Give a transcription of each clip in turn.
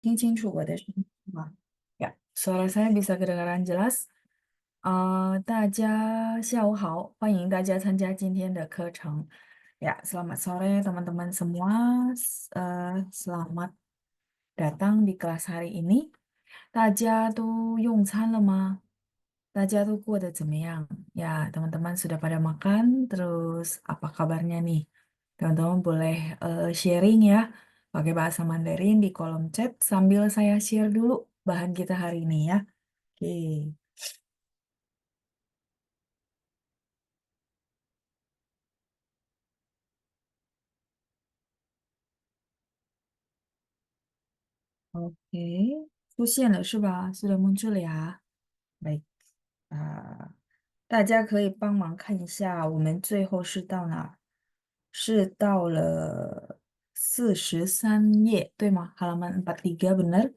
听清楚我的声音吗？Ya, suara saya bisa kedengaran jelas. 大家下午好，欢迎大家参加今天的课程。Ya, selamat sore teman-teman semua. Selamat datang di kelas hari ini. 大家都用餐了吗？大家都过得怎么样? Ya, teman-teman sudah pada makan. Terus apa kabarnya nih? Teman-teman boleh sharing ya pakai bahasa Mandarin di kolom chat sambil saya share dulu bahan kita hari ini ya. Oke. Oke, 出现了是吧？是的，蒙特利尔。Baik，大家可以帮忙看一下，我们最后是到哪儿？是到了43页，对吗？Halaman 43 benar.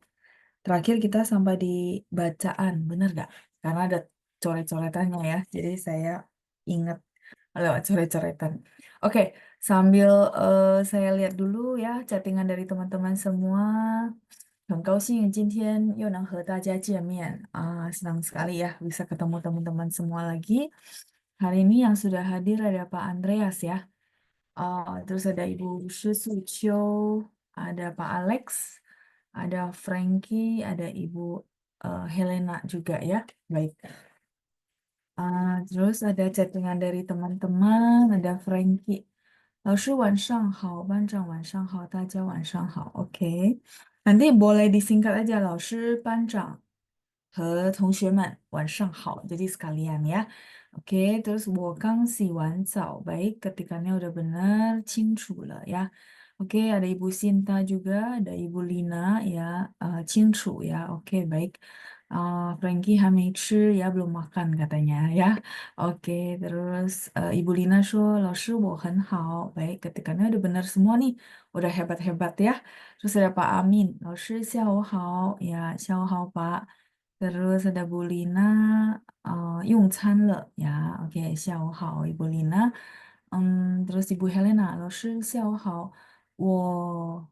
Terakhir kita sampai di bacaan, benar nggak? Karena ada coret-coretannya ya, jadi saya ingat lewat coret-coretan. Oke, sambil saya lihat dulu ya chattingan dari teman-teman semua. 很高兴今天又能和大家见面，senang sekali ya bisa ketemu teman-teman semua lagi. Hari ini yang sudah hadir ada Pak Andreas ya. Terus ada Ibu Shi Sucio, ada Pak Alex, ada Frankie, ada Ibu Helena juga ya. Baik. Terus ada chattingan dari teman-teman, ada Frankie. 老师晚上好，班长晚上好，大家晚上好。OK，nanti boleh disingkat aja 老师、班长和同学们晚上好，jadi sekalian ya. Oke, terus 我刚洗完澡，baik, ketikannya udah benar, 清楚了 ya. Oke, ada Ibu Sinta juga, ada Ibu Lina ya, 清楚 ya. Oke, baik. Frankie Hamichi ya belum makan katanya ya. Oke, terus Ibu Lina show, 老师我很好，baik, ketikannya udah benar semua nih, udah hebat-hebat ya. Terus ada Pak Amin, 老师下午好, ya 下午好 Pak. Terus ada Bu Lina, 用餐了 ya, oke 下午好 Ibu Lina. Terus Ibu Helena, 老师下午好，oh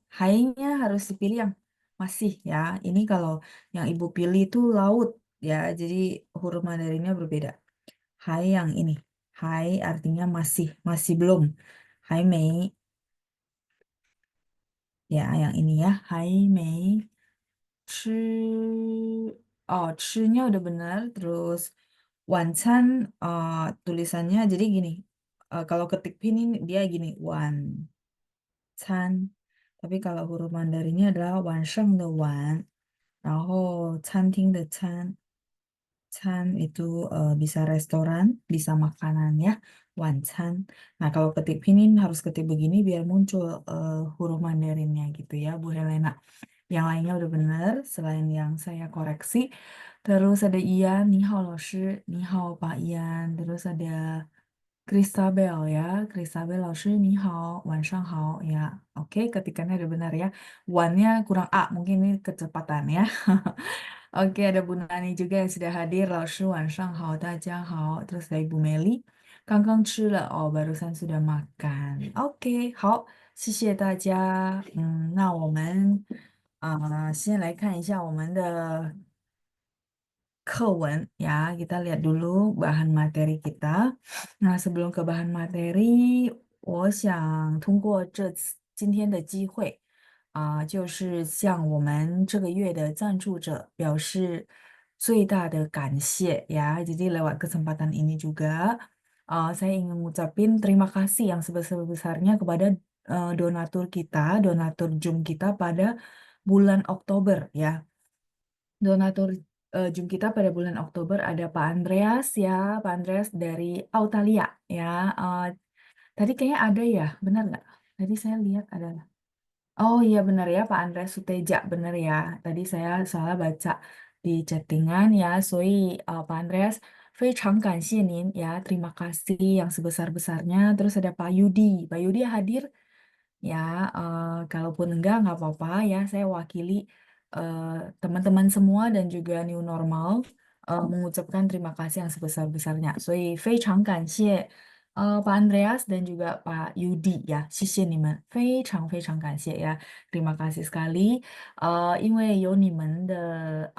hai-nya harus dipilih yang masih ya. Ini kalau yang Ibu pilih itu laut ya, jadi huruf Mandarinnya berbeda. Hai yang ini, hai artinya masih, masih belum. Hai Mei, ya yang ini ya, hai Mei. 吃nya udah benar. Terus 晚餐 tulisannya jadi gini. Kalau ketik pin ini dia gini, 晚餐. Tapi kalau huruf Mandarinnya adalah 晚上的晚，然后餐厅的餐，餐itu bisa restoran, bisa makanan ya, 晚餐. Nah, kalau ketik pinin harus ketik begini biar muncul huruf Mandarinnya gitu ya, Bu Helena. Yang lainnya udah bener, selain yang saya koreksi. Terus ada Ian, ni hao 老师, ni hao Pak Ian. Terus ada Christabel ya, Christabel 老师 ni hao, 晚上好 ya. Oke, ketikannya udah benar ya. One-nya kurang A, mungkin ini kecepatan ya. Oke, ada Bu Nani juga yang sudah hadir. 老师晚上好，大家好. Terus ada Ibu Meli. 刚刚吃了, barusan sudah makan. Oke, 好，谢谢大家。那我们先来看一下我们的课文 ya, kita lihat dulu bahan materi kita. Nah, sebelum ke bahan materi, 我想通过今天的机会，就是向我们这个月的赞助者表示最大的感谢 ya. Jadi lewat kesempatan ini juga, saya ingin mengucapkan terima kasih yang sebesar-besarnya kepada donatur kita, donatur Zoom kita pada bulan Oktober ya. Donatur Zoom kita pada bulan Oktober ada Pak Andreas ya, Pak Andreas dari Autalia ya. Eh, Tadi kayaknya ada ya, benar nggak? Tadi saya lihat ada. Oh iya benar ya, Pak Andreas Suteja, benar ya. Tadi saya salah baca di chattingan ya. Pak Andreas, 非常感谢您 ya, terima kasih yang sebesar-besarnya. Terus ada Pak Yudi, Pak Yudi hadir ya. Kalaupun enggak nggak apa-apa ya. Saya wakili eh, teman-teman semua dan juga New Normal mengucapkan terima kasih yang sebesar-besarnya. 所以非常感谢 Pak Andreas dan juga Pak Yudi ya，谢谢你们，非常非常感谢呀，terima kasih sekali，因为有你们的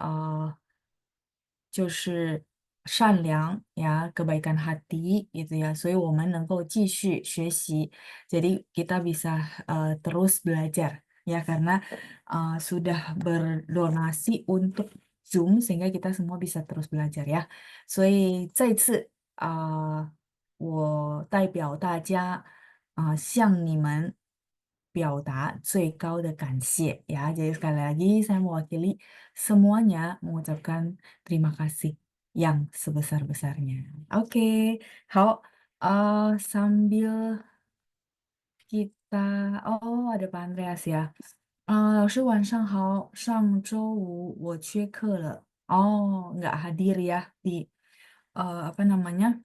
就是善良呀，kebaikan hati gitu ya，所以我们能够继续学习，jadi kita bisa terus belajar ya karena sudah berdonasi untuk Zoom sehingga kita semua bisa terus belajar ya，所以再次我代表大家向你们表达最高的感谢ya. Jadi sekali lagi saya mewakili semuanya mengucapkan terima kasih yang sebesar-besarnya. Oke, 好，sambil kita, oh ada Pak Andreas ya. 老师晚上好，上周五我缺课了。Oh, nggak hadir ya di apa namanya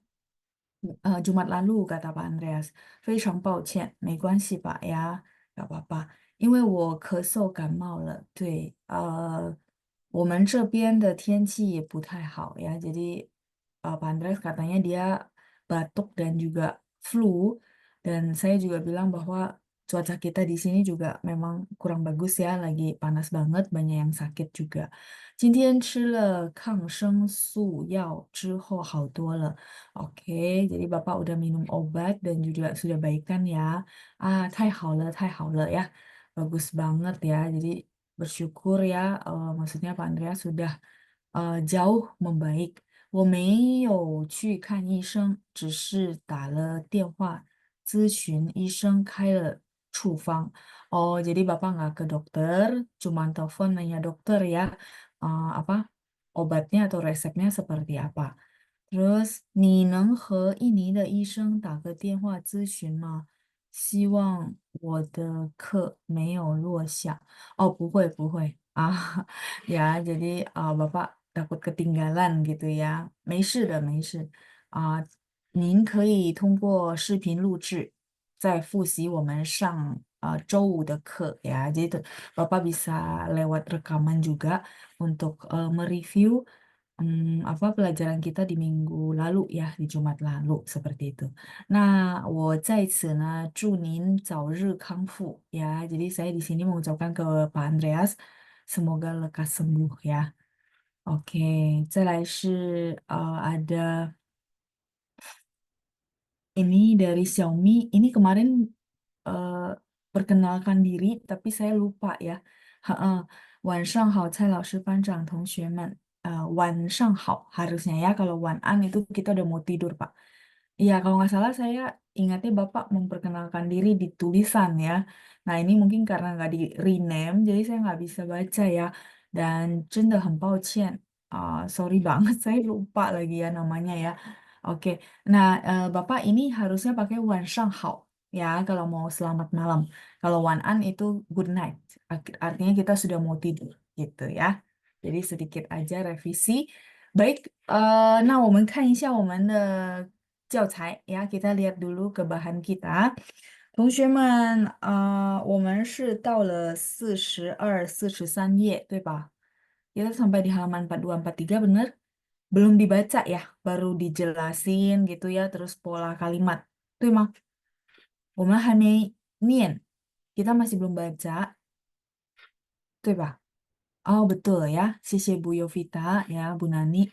Jumat lalu kata Pak Andreas，非常抱歉，没关系吧呀，爸爸爸，因为我咳嗽感冒了，对，我们这边的天气也不太好ya，jadi Pak Andreas katanya dia batuk dan juga flu, dan saya juga bilang bahwa cuaca kita di sini juga memang kurang bagus ya, lagi panas banget, banyak yang sakit juga。今天吃了抗生素药之后好多了。Oke, jadi Bapak udah minum obat dan juga sudah baikan ya.太好了ya. Bagus banget ya. Jadi bersyukur ya, maksudnya Pak Andrea sudah jauh membaik。我没有去看医生，只是打了电话咨询医生开了处方. Oh, jadi Bapak nggak ke dokter, cuma telepon nanya dokter ya, apa obatnya atau resepnya seperti apa. Terus，你能和印尼的医生打个电话咨询吗？希望我的课没有落下。Oh，不会啊ya，jadi Bapak takut ketinggalan gitu ya。没事的，没事您可以通过视频录制再复习我们上周五的课ya。Jadi Bapak bisa lewat rekaman juga untuk mereview apa pelajaran kita di minggu lalu ya, di Jumat lalu seperti itu. Nah, 我在此呢祝您早日康复ya. Jadi saya di sini mengucapkan ke Pak Andreas semoga lekas sembuh ya. Oke, 再来是ada ini dari Xiaomi. Ini kemarin eh, perkenalkan diri, tapi saya lupa ya. Heeh. 晚上好，蔡老师、班长、同学们。晚上好harusnya ya. Kalau 晚安 itu kita udah mau tidur, Pak. Iya, kalau nggak salah saya ingatnya Bapak memperkenalkan diri di tulisan ya. Nah, ini mungkin karena nggak di rename, jadi saya nggak bisa baca ya. Dan 真的很抱歉. Sorry banget, saya lupa lagi ya namanya ya. Oke, nah Bapak ini harusnya pakai 晚上好 ya kalau mau selamat malam. Kalau 晚安 itu good night, artinya kita sudah mau tidur gitu ya. Jadi sedikit aja revisi. Baik, 那我们看一下我们的教材呀，kita lihat dulu ke bahan kita。同学们，我们是到了42、43页，对吧？Kita sampai di halaman 42, 43 bener? Belum dibaca ya, baru dijelasin gitu ya, terus pola kalimat. 对吗？我们还没念, kita masih belum baca, 对吧？Oh, betul ya. 谢谢 Bu Yovita ya, Bu Nani.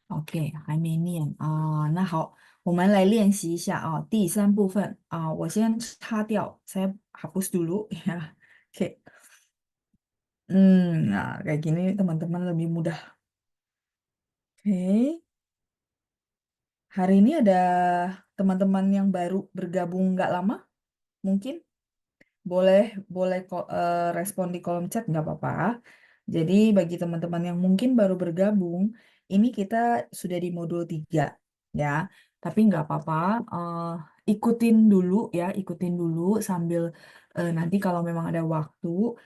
OK，还没念那好，我们来练习一下第三部分我先擦掉，saya hapus dulu ya. Oke，nah kayak gini teman-teman lebih mudah. Oke, hari ini ada teman-teman yang baru bergabung nggak lama, mungkin boleh boleh respon di kolom chat nggak apa-apa. Jadi bagi teman-teman yang mungkin baru bergabung, ini kita sudah di modul 3 ya. Tapi nggak apa-apa, ikutin dulu ya, ikutin dulu sambil nanti kalau memang ada waktu,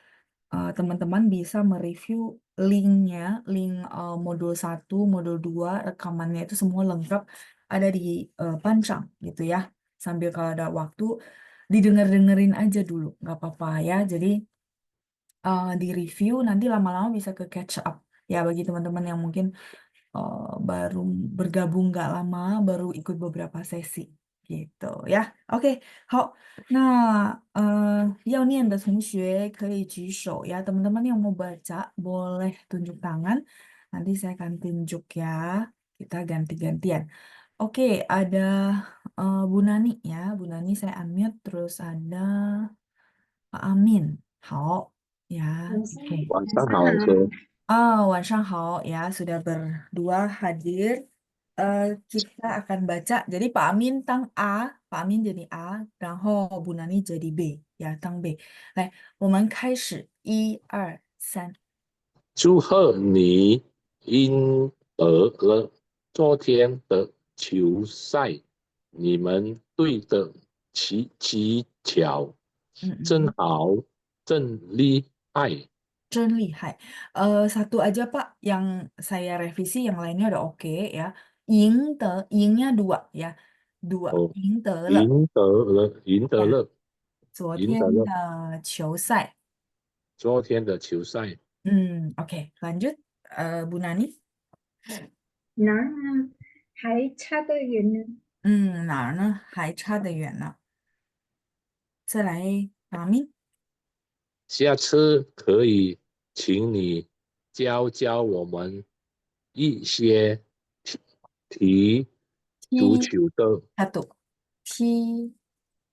teman-teman bisa mereview linknya, link modul 1, modul 2, rekamannya itu semua lengkap ada di Pancang gitu ya. Sambil kalau ada waktu, didengar-dengerin aja dulu, nggak apa-apa ya. Jadi di review nanti lama-lama bisa ke catch up ya bagi teman-teman yang mungkin baru bergabung nggak lama, baru ikut beberapa sesi gitu ya. Oke, 好，那要念的同学可以举手ya. Teman-teman yang mau baca boleh tunjuk tangan. Nanti saya akan tunjuk ya. Kita ganti-gantian. Oke, ada Bu Nani ya. Bu Nani saya unmute. Terus ada Pak Amin. 好呀, 晚上 oke. 晚上晚上好，老好，师。晚上好ya, sudah berdua hadir. Kita akan baca. Jadi Pak Amin tang A, Pak Amin jadi A, 然后 Bu Nani jadi B, ya tang B. 来，我们开始，1、2、3。祝贺你赢得了昨天的球赛，你们队的技巧嗯嗯，真好，真厉害。真厉害. Satu aja Pak yang saya revisi, yang lainnya udah oke ya. 赢的，赢nya dua ya, dua. 哦，赢得了赢得了，呀，昨赢得了天的球赛。昨天的球赛。Oke, lanjut. Bu Nani. 哪儿呢？还差得远呢。哪儿呢？还差得远呢。再来，马明。下次可以请你教我们一些踢踢足踢 球的 satu，踢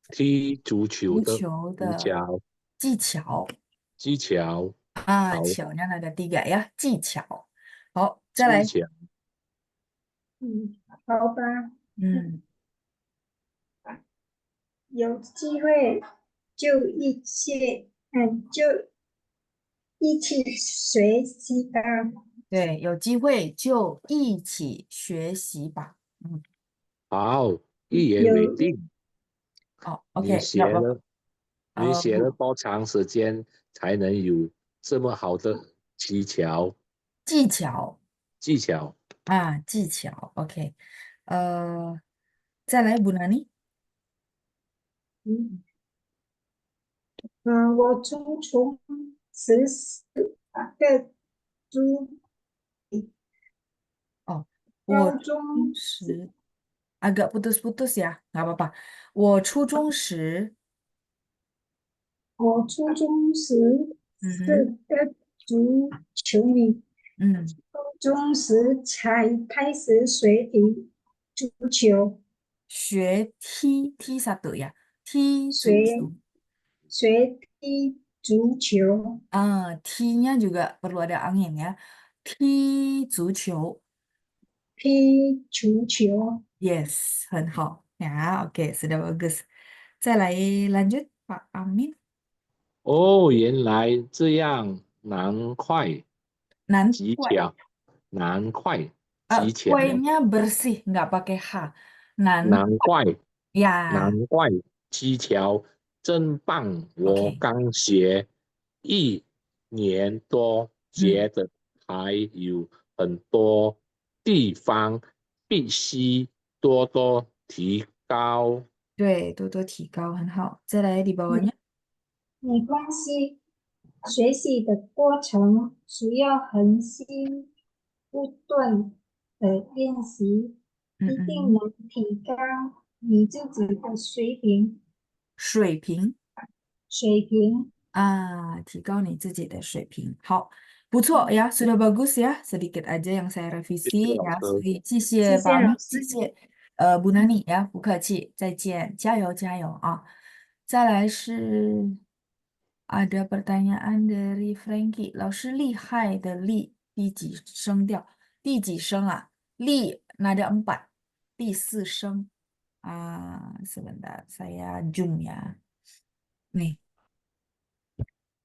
踢足球足的球的比较技巧技巧。啊，好，巧nya ada tiga ya，技巧。好，再来。技巧。好吧，嗯，有机会就一起学习吧。对，有机会就一起学习吧。好，一言为有定。哦你，OK，nggak 学 apa-apa。了，你学了多长时间才能有这么好的技巧？技巧技巧。啊，技巧。OK，再来，Bu Nani。嗯我从14个猪，哦，我高初中中时时 agak putus-putus ya, nggak apa-apa. 我初中时，是嗯哼，个足球迷，嗯，高中时才开始学踢足球，学踢 satu ya, 踢足学球。学踢足球，T-nya juga perlu ada angin ya. 踢足球踢足球。，yes，很好ya. Oke, sudah bagus. 再来 lanjut Pak Amin. 哦，原来这样，难怪技难怪巧，难怪技巧，kuenya bersih, nggak pakai H. 难难怪，呀难怪技巧真棒。我，OK，刚学1年多，嗯。觉得还有很多地方必须多多提高。对，多多提高，很好。再来di 没 bawahnya，没关系，学习的过程需要恒心不断的练习，一定嗯，能提高你自己的水平水平。啊，提高你自己的水平。好，不错呀，sudah bagus ya. Sedikit aja yang saya 谢谢 revisi 呀，所老师。以谢谢 谢 Pak 谢老 Amin，谢师。谢Bu Nani 呀，不客气，再见，加油加油啊！再来是 ada pertanyaan dari Frankie，老师厉害的厉第几声调？第几声啊？厉 nada 4，第4声sebentar saya zoom ya. Nih,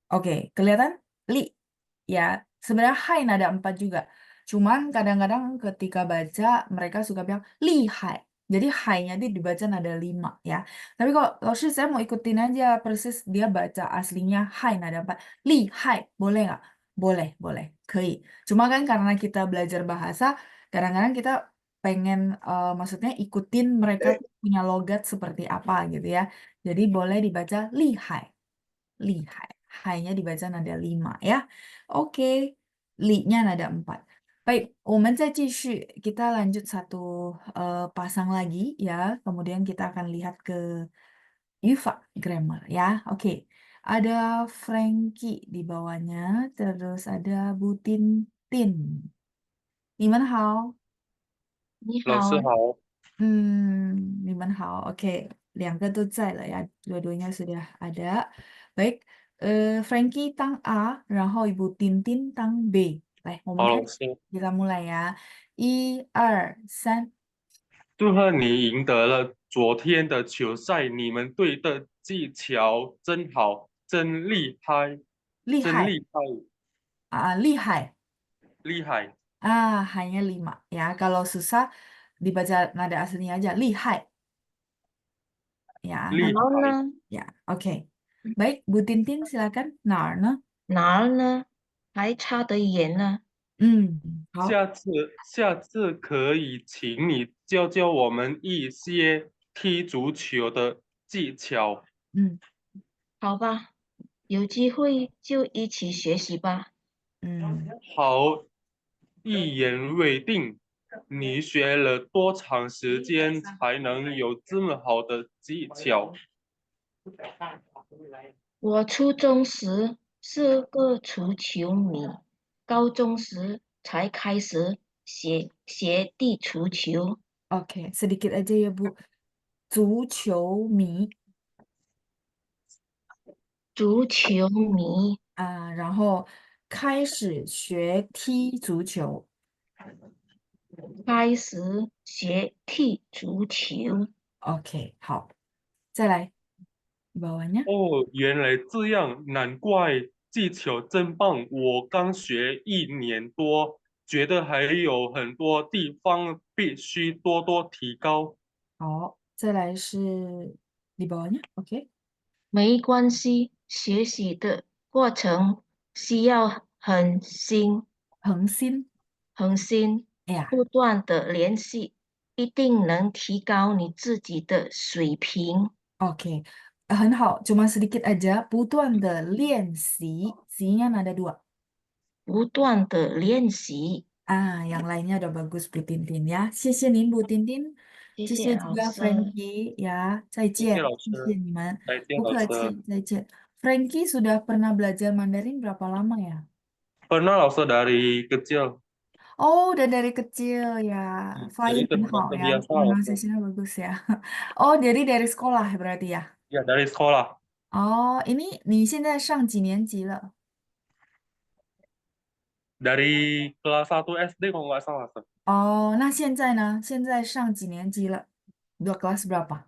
oke, kelihatan? Li. Ya, sebenarnya hai nada 4 juga. Cuman kadang-kadang ketika baca mereka suka bilang lihai. Jadi hai-nya itu dibaca nada 5 ya. Tapi kalau Laoshi saya mau ikutin aja persis dia baca aslinya hai nada 4. Lihai, boleh nggak? Boleh, boleh. Kei. Cuma kan karena kita belajar bahasa, kadang-kadang kita pengen maksudnya ikutin mereka tuh punya logat seperti apa gitu ya. Jadi boleh dibaca lihai. Lihai. Hai-nya dibaca nada 5 ya. Oke. Li-nya nada 4. Baik, 我们再继续, kita lanjut satu pasang lagi ya. Kemudian kita akan lihat ke Yufa grammar ya. Oke, ada Frankie di bawahnya, terus ada Bu Tintin. 你们好，老师好，你们好. Oke, 两个都在了ya, dua-duanya sudah ada. Baik, Frankie tang A, 然后 Ibu Tintin tang B. 来，我们开始，好老师，kita mulai ya. 1、2、3，祝贺你赢得了昨天的球赛，你们队的技巧真好，真厉害，真厉害，厉害. 厉害，Hanya 5 ya. Kalau susah dibaca nada aslinya aja, 厉害 ya. 厉 Nanti 害。然后呢？ ya. Oke. Baik, Bu Tintin silakan. Nar 呢？哪儿呢？还差得远呢。好。下次可以请你教教我们一些踢足球的技巧。嗯好吧，有机会就一起学习吧。嗯，好，一言为定。你学了多长时间才能有这么好的技巧？我初中时是个足球迷，高中时才开始学踢足球。Oke, sedikit aja ya Bu. 足球迷足球迷啊，然后开始学踢足球。开始学踢足球。OK，好，再来di bawahnya。哦，原来这样，难怪技巧真棒。我刚学1年多，觉得还有很多地方必须多多提高。好，再来是 di bawahnya。OK，没关系，学习的过程需要恒心。恒心，哎呀不断的练习，一定能提高你自己的水平。，OK，很好，cuma sedikit aja. 不断的练习，习nya nada dua。不断的练习。Yang lainnya udah bagus Bu Tintin ya. 谢谢您 Bu Tintin，谢谢老谢谢juga 师。Frankie ya. 谢谢 再见，老师，再见老师。谢谢你们，不客气，再见。Frankie sudah pernah belajar Mandarin berapa lama ya? Pernah 老师 dari kecil, Oh, udah dari kecil ya. jadi Fine, sudah 好 ya. terbiasa 老师。Pronunciation-nya bagus ya. Oh, jadi dari sekolah berarti ya. Ya dari sekolah, 哦，你现在上几年级了？dari kelas 1 SD kalau nggak salah. 哦，那现在呢？现在上几年级了？Dua kelas berapa？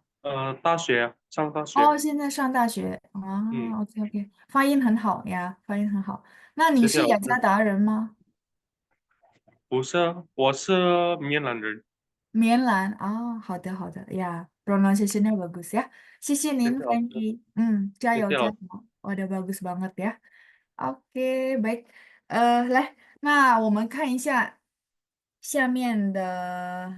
大学上大哦，学，现在上大学。嗯，OK OK，发音很好呀，发音很好。那你谢谢是雅加老师。达人吗？不是，我是闽南人。棉兰啊，好的好的呀，pronunciation-nya bagus ya. 谢谢您谢谢老师，Frankie，加谢谢老师。油加油，udah bagus banget ya. Oke baik，来，那我们看一下下面的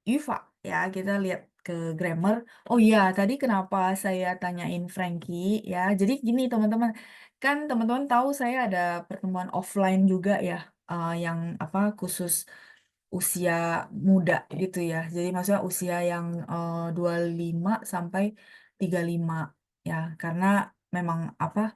语法ya, kita lihat ke grammar. Oh iya, tadi kenapa saya tanyain Frankie ya. Jadi gini teman-teman, kan teman-teman tahu saya ada pertemuan offline juga ya, yang apa khusus usia muda gitu ya. Jadi maksudnya usia yang 25 sampai 35 ya, karena memang apa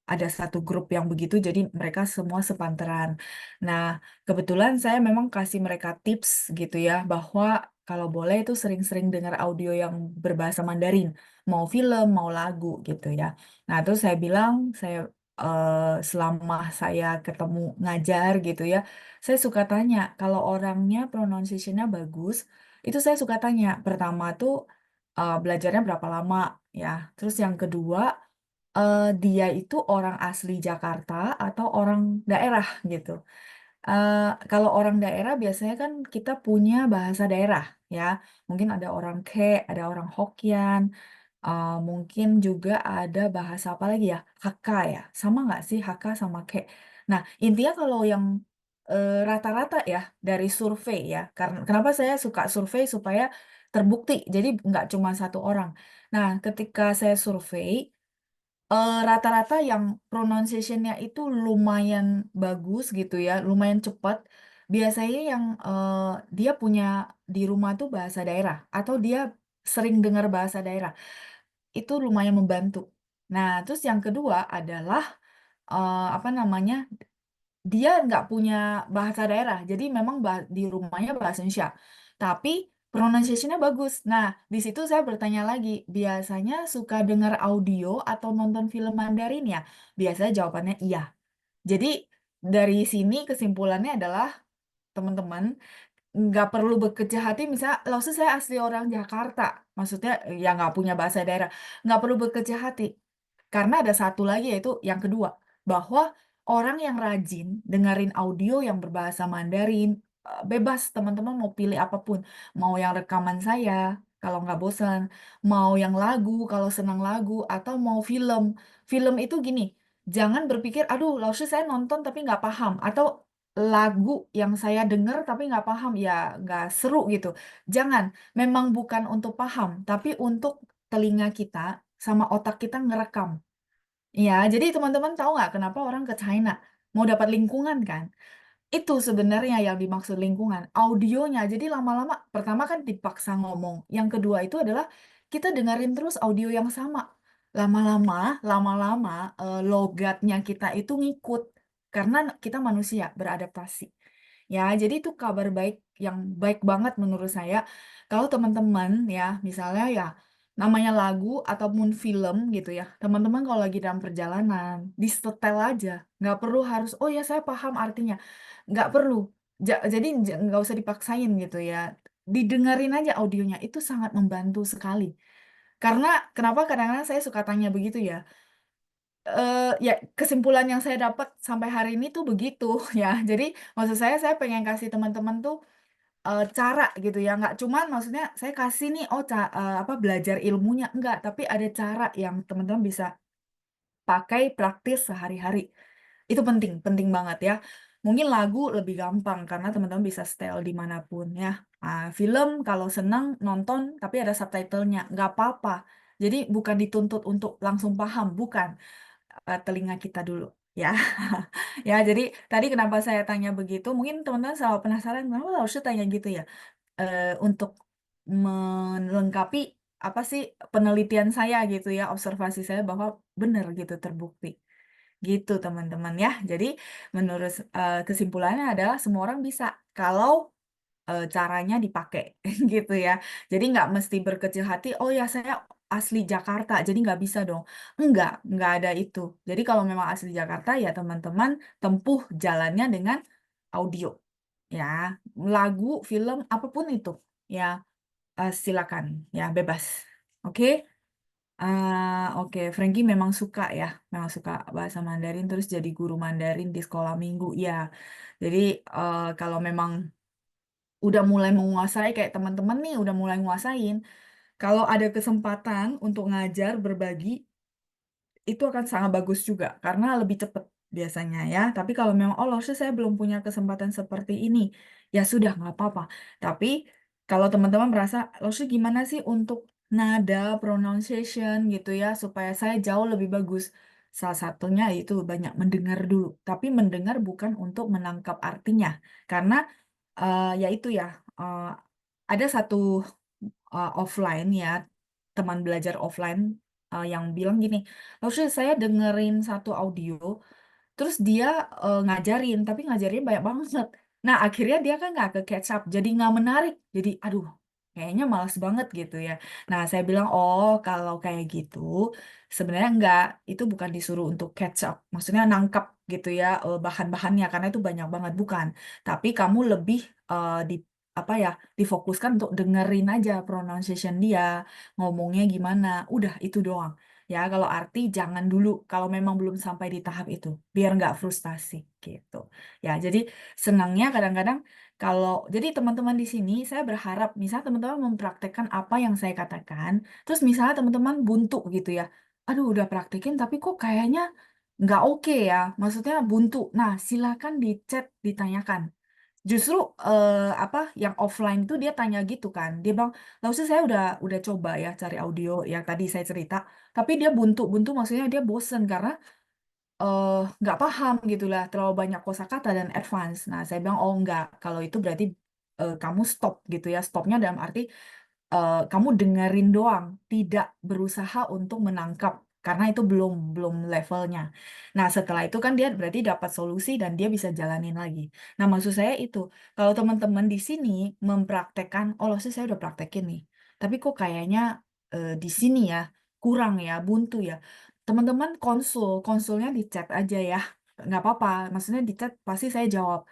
ada satu grup yang begitu, jadi mereka semua sepantaran. Nah, kebetulan saya memang kasih mereka tips gitu ya, bahwa kalau boleh itu sering-sering dengar audio yang berbahasa Mandarin, mau film, mau lagu gitu ya. Nah, terus saya bilang, selama saya ketemu ngajar gitu ya, saya suka tanya, kalau orangnya pronunciation-nya bagus, itu saya suka tanya, pertama tuh belajarnya berapa lama ya. Terus yang kedua, dia itu orang asli Jakarta atau orang daerah gitu. Eh, Kalau orang daerah biasanya kan kita punya bahasa daerah ya. Mungkin ada orang Ke, ada orang Hokian, mungkin juga ada bahasa apa lagi ya? Hakka ya. Sama nggak sih Hakka sama Ke? Nah, intinya kalau yang rata-rata ya dari survei ya. Karena kenapa saya suka survei supaya terbukti. Jadi nggak cuma satu orang. Nah, ketika saya survei Rata-rata yang pronunciation-nya itu lumayan bagus gitu ya, lumayan cepat. Biasanya yang dia punya di rumah tuh bahasa daerah atau dia sering dengar bahasa daerah. Itu lumayan membantu. Nah, terus yang kedua adalah apa namanya? Dia nggak punya bahasa daerah, jadi memang di rumahnya bahasa Indonesia. Tapi pronunciation-nya bagus. Nah, di situ saya bertanya lagi, biasanya suka dengar audio atau nonton film Mandarin ya? Biasanya jawabannya iya. Jadi dari sini kesimpulannya adalah teman-teman nggak perlu berkecil hati misalnya lalu saya asli orang Jakarta maksudnya ya nggak punya bahasa daerah nggak perlu berkecil hati karena ada satu lagi yaitu yang kedua bahwa orang yang rajin dengerin audio yang berbahasa Mandarin bebas teman-teman mau pilih apapun mau yang rekaman saya kalau nggak bosan mau yang lagu kalau senang lagu atau mau film itu gini jangan berpikir aduh lalu saya nonton tapi nggak paham atau lagu yang saya dengar tapi nggak paham ya nggak seru gitu. Jangan, memang bukan untuk paham, tapi untuk telinga kita sama otak kita ngerekam. Ya, jadi teman-teman tahu nggak kenapa orang ke China mau dapat lingkungan kan? Itu sebenarnya yang dimaksud lingkungan, audionya. Jadi lama-lama, pertama kan dipaksa ngomong. Yang kedua itu adalah kita dengerin terus audio yang sama. Lama-lama, lama-lama logatnya kita itu ngikut. Karena kita manusia beradaptasi. Ya, jadi itu kabar baik yang baik banget menurut saya. Kalau teman-teman ya, misalnya ya namanya lagu ataupun film gitu ya. Teman-teman kalau lagi dalam perjalanan, disetel aja. Nggak perlu harus, oh ya saya paham artinya nggak perlu jadi nggak usah dipaksain gitu ya didengerin aja audionya itu sangat membantu sekali karena kenapa kadang-kadang saya suka tanya begitu ya ya kesimpulan yang saya dapat sampai hari ini tuh begitu ya jadi maksud saya pengen kasih teman-teman tuh cara gitu ya nggak cuman maksudnya saya kasih nih apa belajar ilmunya enggak tapi ada cara yang teman-teman bisa pakai praktis sehari-hari. Itu penting, penting banget ya. Mungkin lagu lebih gampang karena teman-teman bisa setel dimanapun ya. Film kalau senang nonton tapi ada subtitlenya, nggak apa-apa. Jadi bukan dituntut untuk langsung paham, bukan. Telinga kita dulu ya. Ya, jadi tadi kenapa saya tanya begitu? Mungkin teman-teman selalu penasaran, kenapa harusnya tanya gitu ya? Untuk melengkapi apa sih penelitian saya gitu ya, observasi saya bahwa benar gitu terbukti. Gitu teman-teman ya. Jadi menurut kesimpulannya adalah semua orang bisa kalau caranya dipakai gitu ya. Jadi nggak mesti berkecil hati, oh ya saya asli Jakarta, jadi nggak bisa dong. Nggak ada itu. Jadi kalau memang asli Jakarta ya teman-teman tempuh jalannya dengan audio ya. Lagu, film, apapun itu ya silakan ya bebas. Oke? Oke, Frankie memang suka bahasa Mandarin terus jadi guru Mandarin di sekolah minggu. Ya, jadi kalau memang udah mulai menguasai kayak teman-teman nih udah mulai nguasain, kalau ada kesempatan untuk ngajar berbagi itu akan sangat bagus juga karena lebih cepat biasanya ya. Tapi kalau memang oh Lordnya saya belum punya kesempatan seperti ini, ya sudah nggak apa-apa. Tapi kalau teman-teman merasa Lordnya gimana sih untuk nada, pronunciation gitu ya supaya saya jauh lebih bagus. Salah satunya itu banyak mendengar dulu. Tapi mendengar bukan untuk menangkap artinya karena ya itu ya eh, ada satu offline ya teman belajar offline yang bilang gini, maksudnya saya dengerin satu audio, terus dia ngajarin, tapi ngajarin banyak banget. Nah akhirnya dia kan nggak ke catch up, jadi nggak menarik. Jadi aduh, kayaknya malas banget gitu ya. Nah saya bilang, oh kalau kayak gitu, sebenarnya nggak, itu bukan disuruh untuk catch up, maksudnya nangkap gitu ya bahan-bahannya karena itu banyak banget bukan. Tapi kamu lebih di apa ya difokuskan untuk dengerin aja pronunciation dia ngomongnya gimana udah itu doang ya kalau arti jangan dulu kalau memang belum sampai di tahap itu biar nggak frustasi gitu ya jadi senangnya kadang-kadang kalau jadi teman-teman di sini saya berharap misal teman-teman mempraktekkan apa yang saya katakan terus misalnya teman-teman buntu gitu ya aduh udah praktekin tapi kok kayaknya nggak oke ya maksudnya buntu nah silakan di chat ditanyakan Justru yang offline itu dia tanya gitu kan. Dia bilang, "Lalu saya udah coba ya cari audio yang tadi saya cerita, tapi dia buntu maksudnya dia bosen karena nggak paham gitu lah, terlalu banyak kosakata dan advance." Nah, saya bilang, "Oh enggak, kalau itu berarti kamu stop gitu ya." Stopnya dalam arti kamu dengerin doang, tidak berusaha untuk menangkap karena itu belum belum levelnya. Nah, setelah itu kan dia berarti dapat solusi dan dia bisa jalanin lagi. Nah, maksud saya itu, kalau teman-teman di sini mempraktekkan, oh loh saya udah praktekin nih, tapi kok kayaknya di sini ya kurang ya, buntu ya. Teman-teman konsulnya di chat aja ya, nggak apa-apa. Maksudnya di chat pasti saya jawab.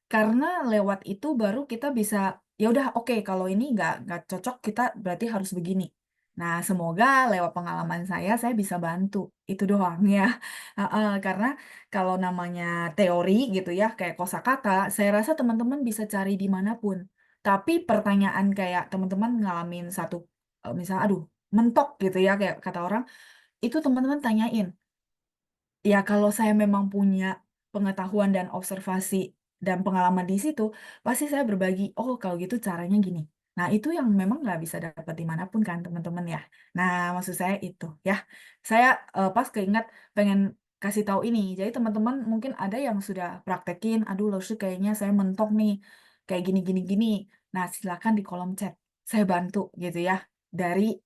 Karena lewat itu baru kita bisa, ya udah oke kalau ini nggak cocok kita berarti harus begini. Nah, semoga lewat pengalaman saya bisa bantu. Itu doang ya. Karena kalau namanya teori gitu ya, kayak kosakata, saya rasa teman-teman bisa cari dimanapun. Tapi pertanyaan kayak teman-teman ngalamin satu, misalnya, aduh, mentok gitu ya, kayak kata orang, itu teman-teman tanyain. Ya, kalau saya memang punya pengetahuan dan observasi dan pengalaman di situ, pasti saya berbagi, oh kalau gitu caranya gini. Nah, itu yang memang nggak bisa dapat dimanapun kan, teman-teman ya. Nah, maksud saya itu ya. Saya pas keinget pengen kasih tahu ini. Jadi teman-teman mungkin ada yang sudah praktekin, aduh loh sih kayaknya saya mentok nih, kayak gini-gini-gini. Nah, silakan di kolom chat. Saya bantu gitu ya. Dari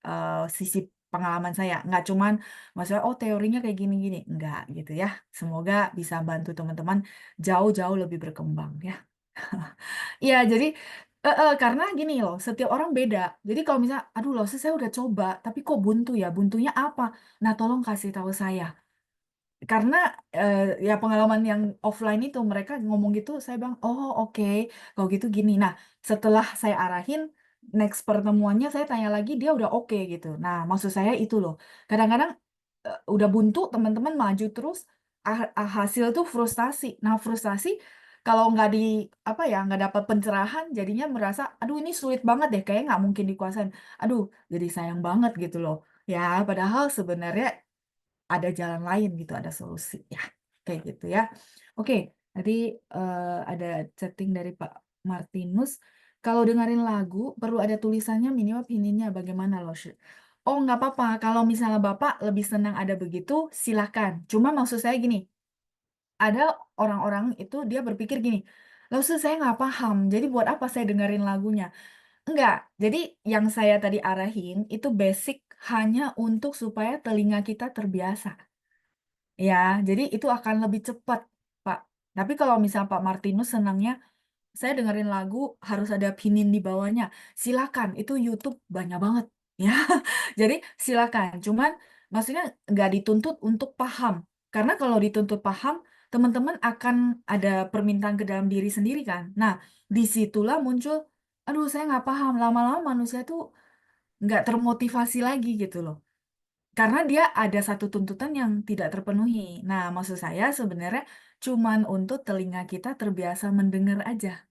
sisi pengalaman saya. Nggak cuman maksudnya, oh teorinya kayak gini-gini. Enggak gitu ya. Semoga bisa bantu teman-teman jauh-jauh lebih berkembang ya. Iya, jadi karena gini loh, setiap orang beda. Jadi kalau misalnya, aduh loh, saya udah coba, tapi kok buntu ya? Buntunya apa? Nah, tolong kasih tahu saya. Karena ya pengalaman yang offline itu mereka ngomong gitu, saya bilang, oh oke, kalau gitu gini. Nah, setelah saya arahin, next pertemuannya saya tanya lagi, dia udah oke gitu. Nah, maksud saya itu loh. Kadang-kadang udah buntu, teman-teman maju terus, hasil tuh frustasi. Nah, frustasi kalau nggak di apa ya, nggak dapat pencerahan, jadinya merasa, aduh ini sulit banget deh, kayak nggak mungkin dikuasain. Aduh, jadi sayang banget gitu loh. Ya, padahal sebenarnya ada jalan lain gitu, ada solusi ya, kayak gitu ya. Oke, tadi ada chatting dari Pak Martinus. Kalau dengerin lagu perlu ada tulisannya minimal pinginnya bagaimana loh? Oh nggak apa-apa. Kalau misalnya Bapak lebih senang ada begitu, silakan. Cuma maksud saya gini, ada orang-orang itu dia berpikir gini, lalu saya nggak paham, jadi buat apa saya dengerin lagunya? Enggak, jadi yang saya tadi arahin itu basic hanya untuk supaya telinga kita terbiasa. Ya, jadi itu akan lebih cepat, Pak. Tapi kalau misal Pak Martinus senangnya, saya dengerin lagu harus ada pinin di bawahnya. Silakan, itu YouTube banyak banget. Ya, jadi silakan. Cuman maksudnya nggak dituntut untuk paham. Karena kalau dituntut paham, teman-teman akan ada permintaan ke dalam diri sendiri kan. Nah, disitulah muncul, aduh saya nggak paham. Lama-lama manusia tuh nggak termotivasi lagi gitu loh. Karena dia ada satu tuntutan yang tidak terpenuhi. Nah, maksud saya sebenarnya cuman untuk telinga kita terbiasa mendengar aja.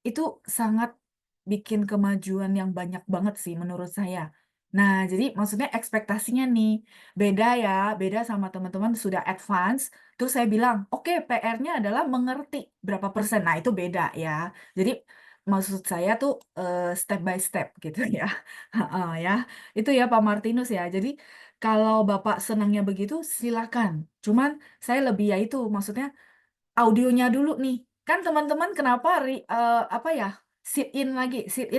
Itu sangat bikin kemajuan yang banyak banget sih menurut saya. Nah, jadi maksudnya ekspektasinya nih beda ya, beda sama teman-teman sudah advance. Terus saya bilang, oke PR-nya adalah mengerti berapa persen. Nah, itu beda ya. Jadi maksud saya tuh step by step gitu ya. Heeh, ya. Itu ya Pak Martinus ya. Jadi kalau Bapak senangnya begitu, silakan. Cuman saya lebih ya itu, maksudnya audionya dulu nih. Kan teman-teman kenapa apa ya? Sit in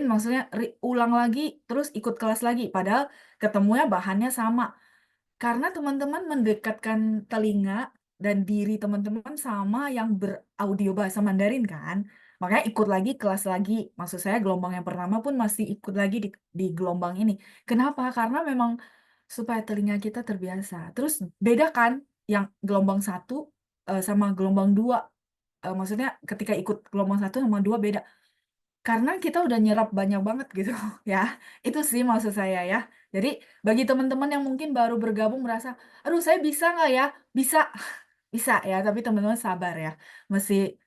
maksudnya ulang lagi terus ikut kelas lagi padahal ketemunya bahannya sama. Karena teman-teman mendekatkan telinga dan diri teman-teman sama yang beraudio bahasa Mandarin kan. Makanya ikut lagi kelas lagi. Maksud saya gelombang yang pertama pun masih ikut lagi di gelombang ini. Kenapa? Karena memang supaya telinga kita terbiasa. Terus beda kan yang gelombang satu sama gelombang dua. Maksudnya ketika ikut gelombang satu sama dua beda. Karena kita udah nyerap banyak banget gitu ya. Itu sih maksud saya ya. Jadi bagi teman-teman yang mungkin baru bergabung merasa, aduh saya bisa nggak ya? Bisa, bisa ya. Tapi teman-teman sabar ya. Masih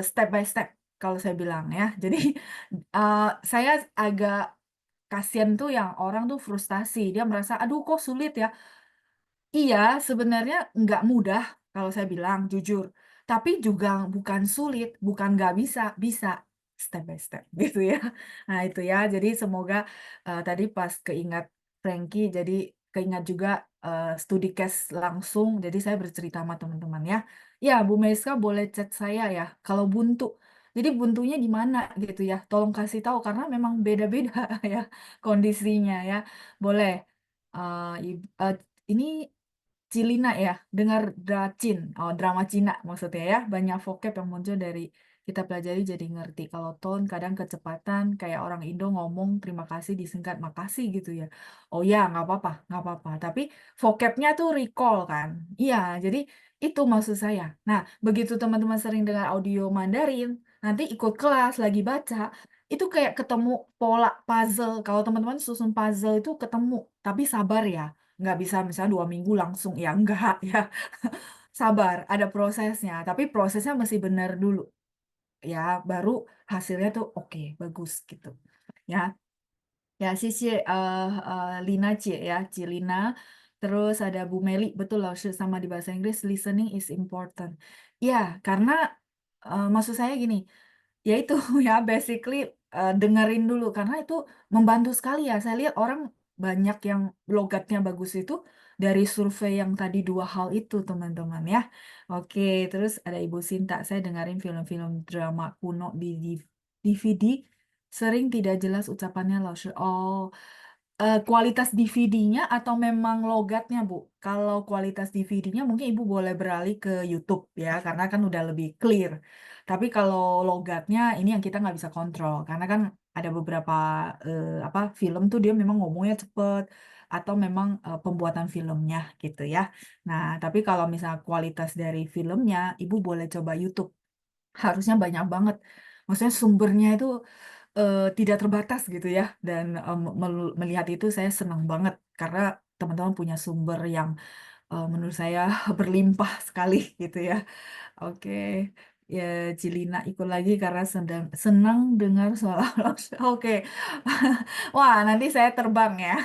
step by step kalau saya bilang ya. Jadi eh, saya agak kasihan tuh yang orang tuh frustasi. Dia merasa, aduh kok sulit ya. Iya, sebenarnya nggak mudah kalau saya bilang jujur. tapi juga bukan sulit, bukan nggak bisa, bisa step by step gitu ya. Nah itu ya, jadi semoga tadi pas keingat Frankie, jadi keingat juga studi case langsung, jadi saya bercerita sama teman-teman ya. Ya, Bu Meska boleh chat saya ya, kalau buntu. Jadi buntunya di mana gitu ya, tolong kasih tahu karena memang beda-beda ya kondisinya ya. Boleh. Ini Cilina ya, dengar drama Cina maksudnya ya, banyak vocab yang muncul dari kita pelajari jadi ngerti. Kalau tone kadang kecepatan, kayak orang Indo ngomong terima kasih disingkat makasih gitu ya. Oh ya, nggak apa-apa, nggak apa-apa. Tapi vocabnya tuh recall kan. Iya, jadi itu maksud saya. Nah, begitu teman-teman sering dengar audio Mandarin, nanti ikut kelas lagi baca, itu kayak ketemu pola puzzle. Kalau teman-teman susun puzzle itu ketemu, tapi sabar ya. Nggak bisa misalnya 2 minggu langsung, ya enggak ya. Sabar, ada prosesnya. Tapi prosesnya masih benar dulu. Ya, baru hasilnya tuh oke, bagus gitu. Ya, ya, Lina Cie ya, Cilina. Terus ada Bu Meli, betul loh, sama di bahasa Inggris, listening is important. Ya, karena maksud saya gini, ya itu ya basically dengerin dulu karena itu membantu sekali ya. Saya lihat orang banyak yang logatnya bagus itu dari survei yang tadi 2 hal itu teman-teman ya. Oke, terus ada Ibu Sinta, saya dengerin film-film drama kuno di DVD sering tidak jelas ucapannya loh. Oh, kualitas DVD-nya atau memang logatnya, Bu? Kalau kualitas DVD-nya mungkin Ibu boleh beralih ke YouTube ya, karena kan udah lebih clear. Tapi kalau logatnya ini yang kita nggak bisa kontrol, karena kan ada beberapa apa film tuh dia memang ngomongnya cepet atau memang pembuatan filmnya gitu ya. Nah, tapi kalau misalnya kualitas dari filmnya, Ibu boleh coba YouTube. Harusnya banyak banget. Maksudnya sumbernya itu tidak terbatas gitu ya. Dan melihat itu saya senang banget karena teman-teman punya sumber yang menurut saya berlimpah sekali gitu ya. Oke, ya Cilina ikut lagi karena senang dengar soal Oke, wah nanti saya terbang ya.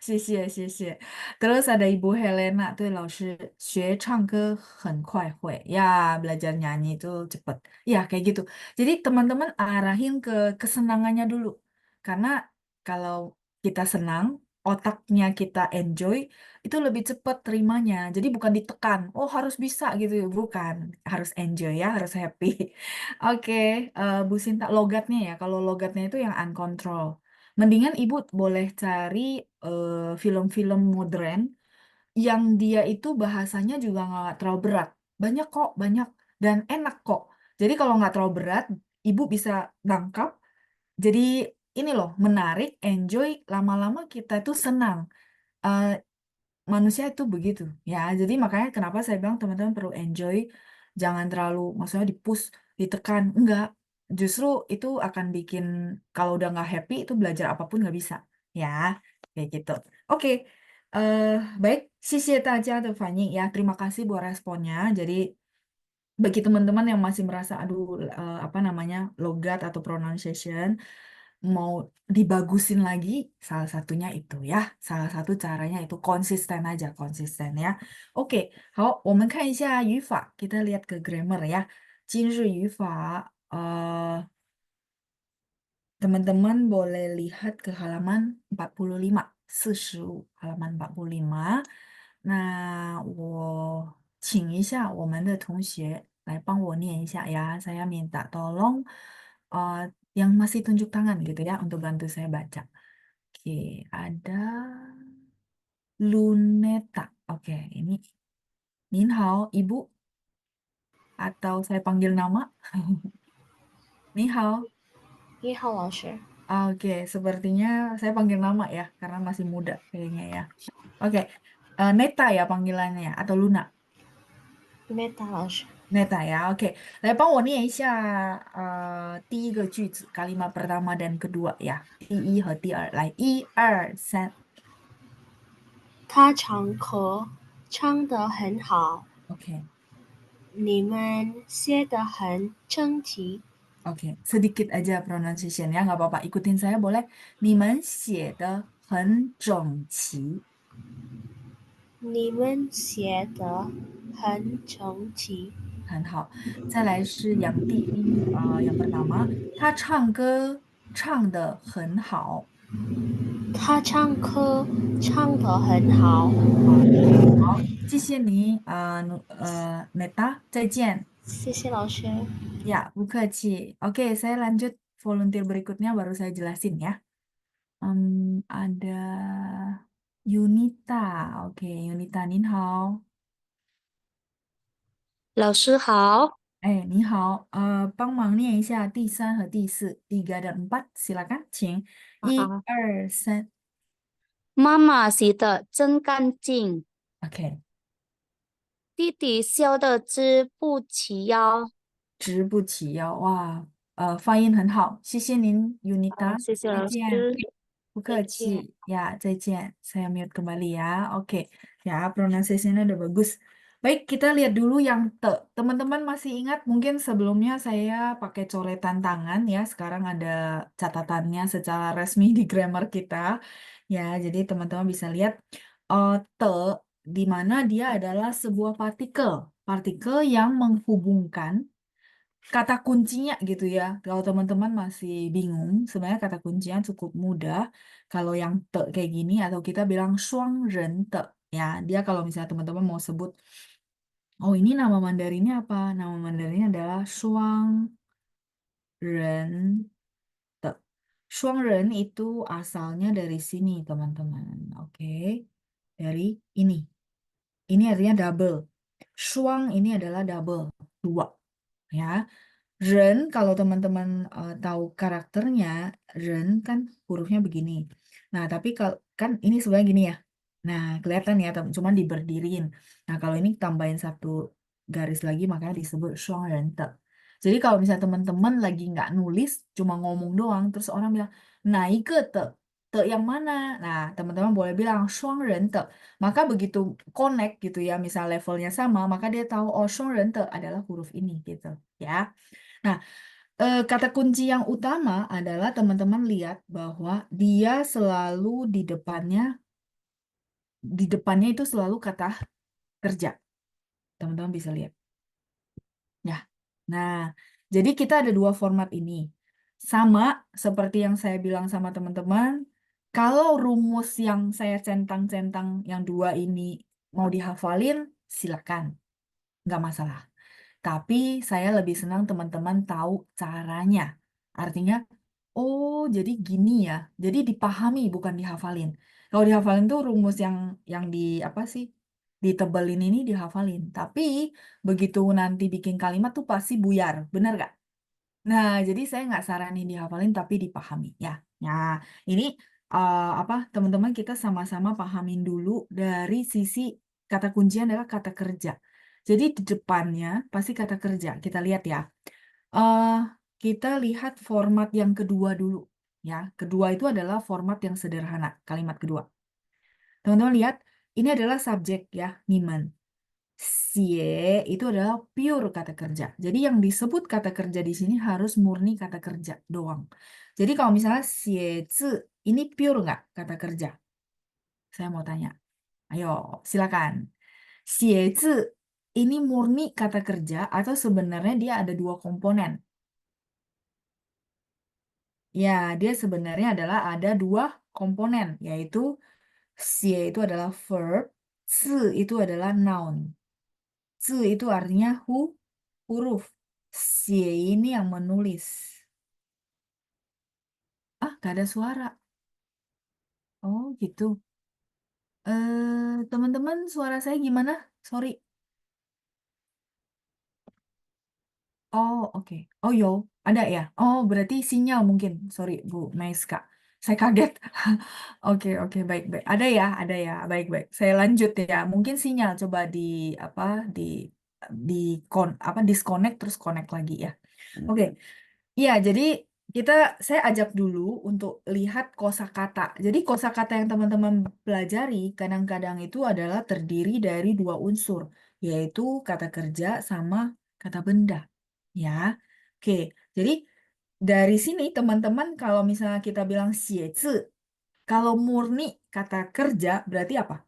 谢谢。Terus ada Ibu Helena tuh 老师学唱歌很快会 ya belajar nyanyi itu cepet ya kayak gitu. Jadi teman-teman arahin ke kesenangannya dulu karena kalau kita senang otaknya kita enjoy itu lebih cepat terimanya. Jadi bukan ditekan, oh harus bisa gitu, bukan. Harus enjoy ya, harus happy. Oke, Bu Sinta, logatnya ya. Kalau logatnya itu yang uncontrol. Mendingan Ibu boleh cari film-film modern yang dia itu bahasanya juga nggak terlalu berat. Banyak kok, banyak. Dan enak kok. Jadi kalau nggak terlalu berat, Ibu bisa nangkap. Jadi ini loh, menarik, enjoy, lama-lama kita tuh senang. Eh, Manusia itu begitu ya. Jadi makanya kenapa saya bilang teman-teman perlu enjoy, jangan terlalu maksudnya di-push, ditekan. Enggak. Justru itu akan bikin kalau udah nggak happy itu belajar apapun nggak bisa. Ya, kayak gitu. Oke. eh Baik, 谢谢大家的反应 ya. Terima kasih buat responnya. Jadi bagi teman-teman yang masih merasa aduh apa namanya logat atau pronunciation mau dibagusin lagi, salah satunya itu ya, salah satu caranya itu konsisten aja, konsisten ya. Oke, 好，我们看一下语法，kita lihat ke grammar ya. 今日语法 teman-teman boleh lihat ke halaman 45, 45, halaman 45. Nah, 我请一下我们的同学来帮我念一下 ya. Saya minta tolong yang masih tunjuk tangan gitu ya untuk bantu saya baca. Oke, ada Luneta. Oke, ini Nin hao, Ibu atau saya panggil nama? Nin hao. 你好，老师。 Oke, sepertinya saya panggil nama ya, karena masih muda kayaknya ya. Oke, Neta ya panggilannya atau Luna? Meta 老师， Neta ya, oke. 来帮我念一下第一个句子 kalimat pertama dan kedua ya. 第一和第二，来，1、2、3。他唱歌唱得很好， Oke, 你们写得很整齐。 oke. Sedikit aja pronunciation ya, nggak apa-apa. Ikutin saya boleh. 你们写得很整齐。你们写得很整齐。很好。再来是杨第一，yang pertama，他唱歌唱得很好。他唱歌唱得很好。好，谢谢你，Neta，再见。谢谢老师。 Ya, bu客气. Oke, saya lanjut volunteer berikutnya baru saya jelasin ya. Ada Yunita. Oke, Yunita, 您好。老师好。哎，你好，帮忙念一下第3和第4，3 dan 4, silakan，请1、好，2、3。妈妈洗的真干净， OK，弟弟笑得直不起腰。直不起腰，哇，发音很好，谢谢您，Yunita，谢谢老师，再见。Bu 再见。 Keci, ya, 再见. Saya mute kembali ya. Oke, ya, pronunciation-nya udah bagus. Baik, kita lihat dulu yang te. Teman-teman masih ingat mungkin sebelumnya saya pakai coretan tangan ya. Sekarang ada catatannya secara resmi di grammar kita. Ya, jadi teman-teman bisa lihat te di mana dia adalah sebuah partikel. Partikel yang menghubungkan kata kuncinya gitu ya. Kalau teman-teman masih bingung, sebenarnya kata kuncinya cukup mudah. Kalau yang te kayak gini atau kita bilang 双人的 ya. Dia kalau misalnya teman-teman mau sebut, oh ini nama Mandarinnya apa? Nama Mandarinnya adalah 双人的. 双人 itu asalnya dari sini, teman-teman. Oke. Dari ini. Ini artinya double. 双 ini adalah double, 2. Ya. Ren, kalau teman-teman tahu karakternya, Ren kan hurufnya begini. Nah, tapi kalau kan ini sebenarnya gini ya. Nah, kelihatan ya, cuman diberdiriin. Nah, kalau ini tambahin 1 garis lagi, makanya disebut Shuangrente. Jadi kalau misalnya teman-teman lagi nggak nulis, cuma ngomong doang, terus orang bilang, naike te, te yang mana? Nah, teman-teman boleh bilang Shuangrente. Maka begitu connect gitu ya, misal levelnya sama, maka dia tahu, oh Shuangrente adalah huruf ini gitu ya. Nah, kata kunci yang utama adalah teman-teman lihat bahwa dia selalu di depannya itu selalu kata kerja. Teman-teman bisa lihat. Ya. Nah, jadi kita ada 2 format ini. Sama seperti yang saya bilang sama teman-teman, kalau rumus yang saya centang-centang yang 2 ini mau dihafalin, silakan. Nggak masalah. Tapi saya lebih senang teman-teman tahu caranya. Artinya, oh jadi gini ya. Jadi dipahami bukan dihafalin. Kalau dihafalin tuh rumus yang di apa sih? Ditebelin ini dihafalin. Tapi begitu nanti bikin kalimat tuh pasti buyar. Benar nggak? Nah, jadi saya nggak saranin dihafalin tapi dipahami ya. Nah, ini apa teman-teman kita sama-sama pahamin dulu dari sisi kata kuncinya adalah kata kerja. Jadi di depannya pasti kata kerja. Kita lihat ya. eh kita lihat format yang kedua dulu ya. Kedua itu adalah format yang sederhana, kalimat kedua. Teman-teman lihat, ini adalah subjek ya, niman. Sie itu adalah pure kata kerja. Jadi yang disebut kata kerja di sini harus murni kata kerja doang. Jadi kalau misalnya sie zi, ini pure nggak kata kerja? Saya mau tanya. Ayo, silakan. Sie zi, ini murni kata kerja atau sebenarnya dia ada 2 komponen? Ya, dia sebenarnya adalah ada 2 komponen, yaitu sie itu adalah verb, zi itu adalah noun. Zi itu artinya huruf. Sie ini yang menulis. Ah, gak ada suara. Oh, gitu. Teman-teman, suara saya gimana? Sorry. Oh, oke. Oh, yo, ada ya? Oh, berarti sinyal mungkin. Sorry, Bu Maiska. Saya kaget. Oke, baik-baik. Ada ya, baik-baik. Saya lanjut ya. Mungkin sinyal coba apa di disconnect terus connect lagi ya. Oke. Iya, jadi saya ajak dulu untuk lihat kosakata. Jadi kosakata yang teman-teman pelajari kadang-kadang itu adalah terdiri dari 2 unsur, yaitu kata kerja sama kata benda. Ya, oke. Jadi dari sini teman-teman kalau misalnya kita bilang 写字, kalau murni kata kerja berarti apa?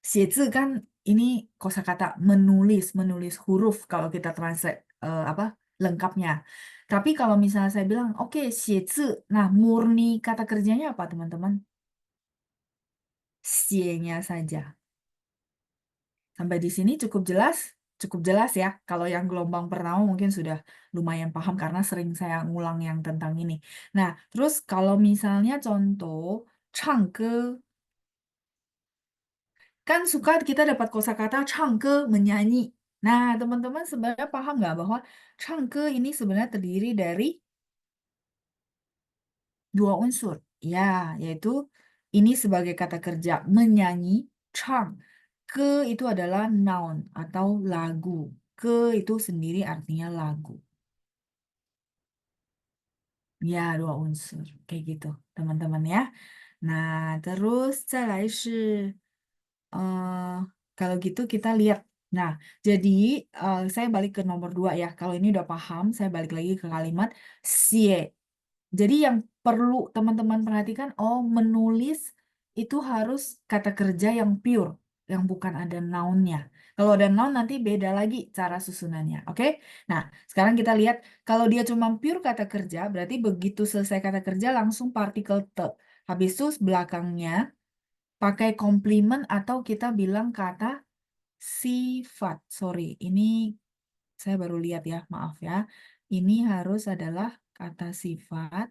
写字 kan ini kosakata menulis, menulis huruf kalau kita translate apa lengkapnya. Tapi kalau misalnya saya bilang, oke, 写字, nah murni kata kerjanya apa teman-teman? 写nya saja. Sampai di sini cukup jelas? Cukup jelas ya. Kalau yang gelombang pertama mungkin sudah lumayan paham karena sering saya ngulang yang tentang ini. Nah, terus kalau misalnya contoh 唱歌, kan suka kita dapat kosakata 唱歌 menyanyi. Nah, teman-teman sebenarnya paham nggak bahwa 唱歌 ini sebenarnya terdiri dari dua unsur. Ya, yaitu ini sebagai kata kerja menyanyi, 唱. Ke itu adalah noun atau lagu. Ke itu sendiri artinya lagu. Ya, dua unsur. Kayak gitu, teman-teman ya. Nah, terus 再来是 kalau gitu kita lihat. Nah, jadi saya balik ke nomor 2 ya. Kalau ini udah paham, saya balik lagi ke kalimat 写. Jadi yang perlu teman-teman perhatikan, oh menulis itu harus kata kerja yang pure, yang bukan ada noun-nya. Kalau ada noun nanti beda lagi cara susunannya, oke? Nah, sekarang kita lihat kalau dia cuma pure kata kerja, berarti begitu selesai kata kerja langsung partikel te. Habis itu belakangnya pakai komplimen atau kita bilang kata sifat. Sorry, ini saya baru lihat ya, maaf ya. Ini harus adalah kata sifat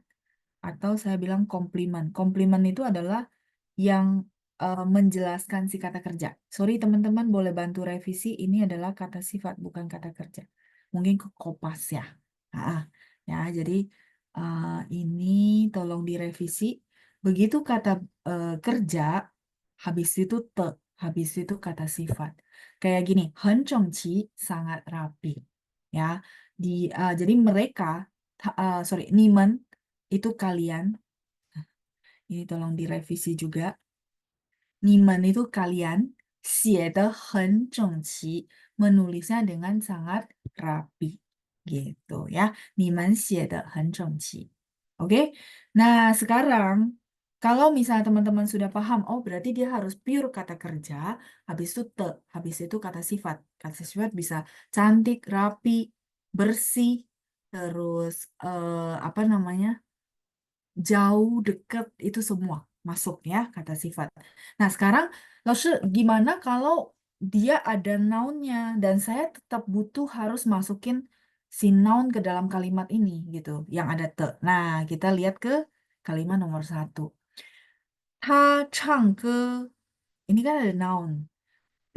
atau saya bilang komplimen. Komplimen itu adalah yang menjelaskan si kata kerja. Sorry teman-teman, boleh bantu revisi. Ini adalah kata sifat, bukan kata kerja. Mungkin ke kopas ya. Ah, ya, jadi ini tolong direvisi. Begitu kata kerja, habis itu te, habis itu kata sifat. Kayak gini, 很整齐, sangat rapi. Ya, jadi mereka, sorry, 你们 itu kalian. Ini tolong direvisi juga. 你们 itu kalian 写得很整齐, menulisnya dengan sangat rapi gitu ya. 你们写得很整齐. Oke. Nah, sekarang kalau misalnya teman-teman sudah paham, oh berarti dia harus pure kata kerja, habis itu te, habis itu kata sifat. Kata sifat bisa cantik, rapi, bersih, terus apa namanya? Jauh, dekat, itu semua masuk ya kata sifat. Nah sekarang gimana kalau dia ada noun-nya dan saya tetap butuh harus masukin si noun ke dalam kalimat ini gitu, yang ada te. Nah kita lihat ke kalimat nomor 1. 他唱歌, ini kan ada noun.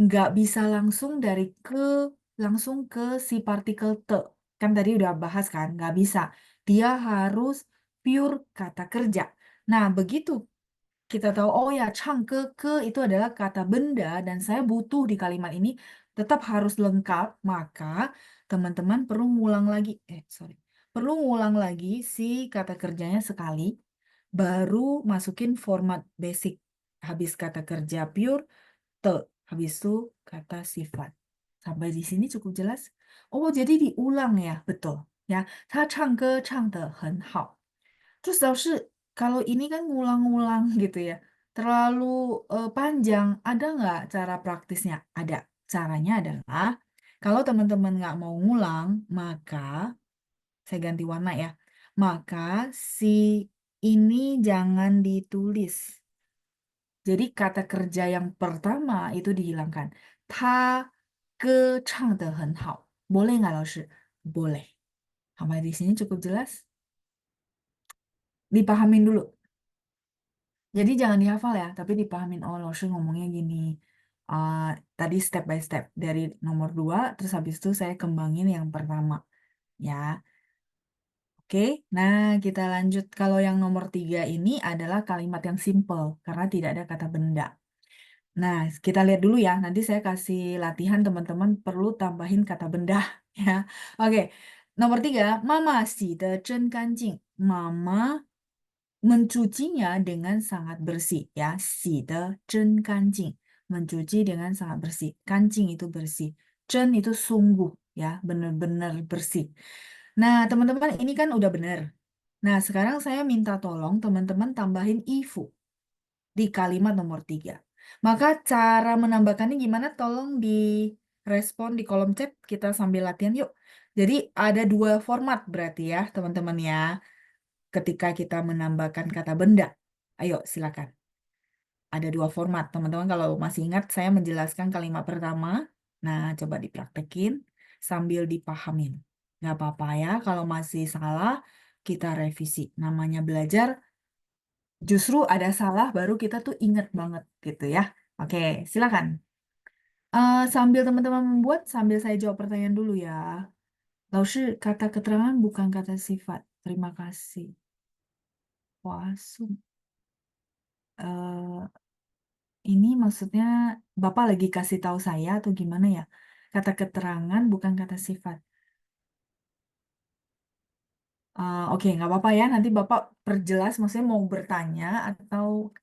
Nggak bisa langsung dari ke langsung ke si partikel te. Kan tadi udah bahas kan, nggak bisa. Dia harus pure kata kerja. Nah, begitu kita tahu, oh ya, 唱歌, ke itu adalah kata benda, dan saya butuh di kalimat ini tetap harus lengkap, maka teman-teman perlu ngulang lagi, perlu ngulang lagi si kata kerjanya sekali, baru masukin format basic. Habis kata kerja pure, te, habis itu kata sifat. Sampai di sini cukup jelas? Oh, jadi diulang ya, betul. Ya, 他唱歌唱得很好. Terus kalau ini kan ngulang-ngulang gitu ya, terlalu panjang, ada nggak cara praktisnya? Ada. Caranya adalah, kalau teman-teman nggak mau ngulang, maka, saya ganti warna ya, maka si ini jangan ditulis. Jadi kata kerja yang pertama itu dihilangkan. 他歌唱得很好. Boleh nggak, Laoshi? Boleh. Sampai di sini cukup jelas? Dipahamin dulu. Jadi jangan dihafal ya, tapi dipahamin. Oh, Laoshi ngomongnya gini. Tadi step by step. Dari nomor 2, terus habis itu saya kembangin yang pertama. Ya. Oke, nah kita lanjut. Kalau yang nomor 3 ini adalah kalimat yang simple, karena tidak ada kata benda. Nah, kita lihat dulu ya. Nanti saya kasih latihan teman-teman perlu tambahin kata benda ya. Oke. Nomor 3, Mama 洗得真干净. Mama mencucinya dengan sangat bersih ya. 洗得真干净. Mencuci dengan sangat bersih. Kancing itu bersih. 真 itu sungguh ya, benar-benar bersih. Nah, teman-teman ini kan udah benar. Nah, sekarang saya minta tolong teman-teman tambahin ifu di kalimat nomor 3. Maka cara menambahkannya gimana? Tolong direspon di kolom chat, kita sambil latihan yuk. Jadi ada 2 format berarti ya teman-teman ya, ketika kita menambahkan kata benda. Ayo silakan. Ada 2 format. Teman-teman kalau masih ingat saya menjelaskan kalimat pertama. Nah, coba dipraktekin sambil dipahamin. Nggak apa-apa ya kalau masih salah, kita revisi. Namanya belajar, justru ada salah baru kita tuh inget banget gitu ya. Oke, silakan. Sambil teman-teman membuat, sambil saya jawab pertanyaan dulu ya. Laoshi, kata keterangan bukan kata sifat. Terima kasih. Wasum. Eh, ini maksudnya Bapak lagi kasih tahu saya atau gimana ya? Kata keterangan bukan kata sifat. Oke, nggak apa-apa ya. Nanti Bapak perjelas, maksudnya mau bertanya atau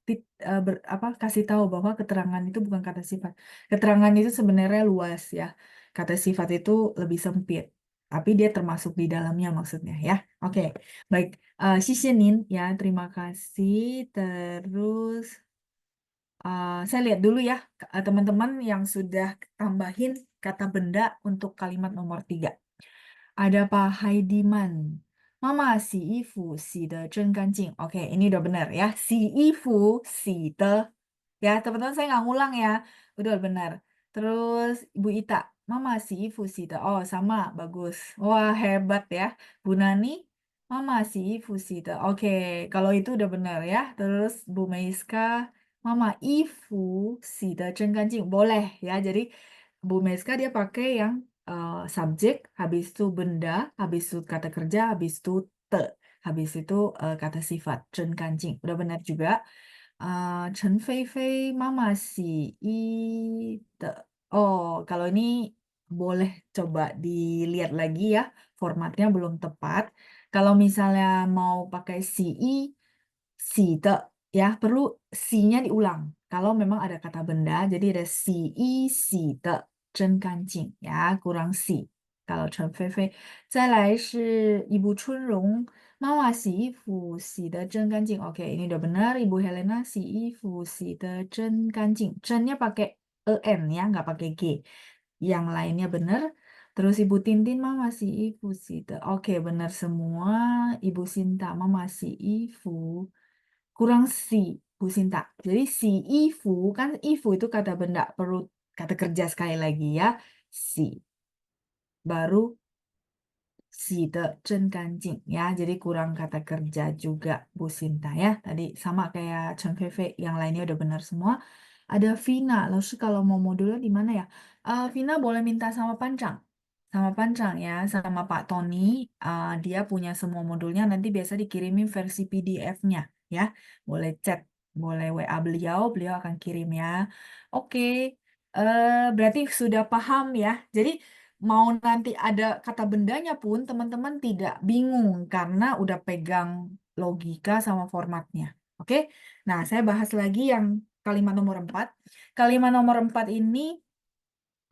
kasih tahu bahwa keterangan itu bukan kata sifat. Keterangan itu sebenarnya luas ya. Kata sifat itu lebih sempit, tapi dia termasuk di dalamnya maksudnya ya. Oke, baik. Shishin ya, terima kasih. Terus saya lihat dulu ya teman-teman yang sudah tambahin kata benda untuk kalimat nomor 3. Ada Pak Haidiman. Mama si ifu si de zhen ganjing. Oke, ini udah benar ya. Si ifu si de. Ya, teman-teman saya nggak ngulang ya. Udah benar. Terus Ibu Ita. Mama si ifu si de. Oh, sama. Bagus. Wah, hebat ya. Bu Nani. Mama si ifu si de. Oke, kalau itu udah benar ya. Terus Bu Meiska. Mama ifu si de zhen ganjing. Boleh ya. Jadi Bu Meiska dia pakai yang subjek, habis itu benda, habis itu kata kerja, habis itu te, habis itu kata sifat, Chen kancing. Udah benar juga. Chen Fei Fei, Mama si i te. Oh, kalau ini boleh coba dilihat lagi ya, formatnya belum tepat. Kalau misalnya mau pakai si i, si te, ya perlu si-nya diulang. Kalau memang ada kata benda, jadi ada si i si te 真干净 ya, kurang si. Kalau Chen Fei Fei，再来是 Ibu Chunrong，妈妈洗衣服洗得真干净。Oke, ini udah benar. Ibu Helena 洗衣服洗得真干净。真-nya pakai en ya, nggak pakai g. Yang lainnya benar. Terus Ibu Tintin, Mama 洗衣服洗得. Oke, benar semua. Ibu Sinta, Mama 洗衣服 kurang si, Bu Sinta. Jadi si ifu kan ifu itu kata benda, perlu kata kerja sekali lagi ya. Si baru si de zhen ganjing ya. Jadi kurang kata kerja juga Bu Sinta ya. Tadi sama kayak Chen Fei Fei, yang lainnya udah benar semua. Ada Vina. Lalu kalau mau modulnya di mana ya? Vina boleh minta sama Pancang. Sama Pancang ya, sama Pak Tony. Dia punya semua modulnya. Nanti biasa dikirimin versi PDF-nya ya. Boleh chat, boleh WA beliau, beliau akan kirim ya. Oke, berarti sudah paham ya. Jadi mau nanti ada kata bendanya pun teman-teman tidak bingung karena udah pegang logika sama formatnya. Oke, nah saya bahas lagi yang kalimat nomor 4. Kalimat nomor 4 ini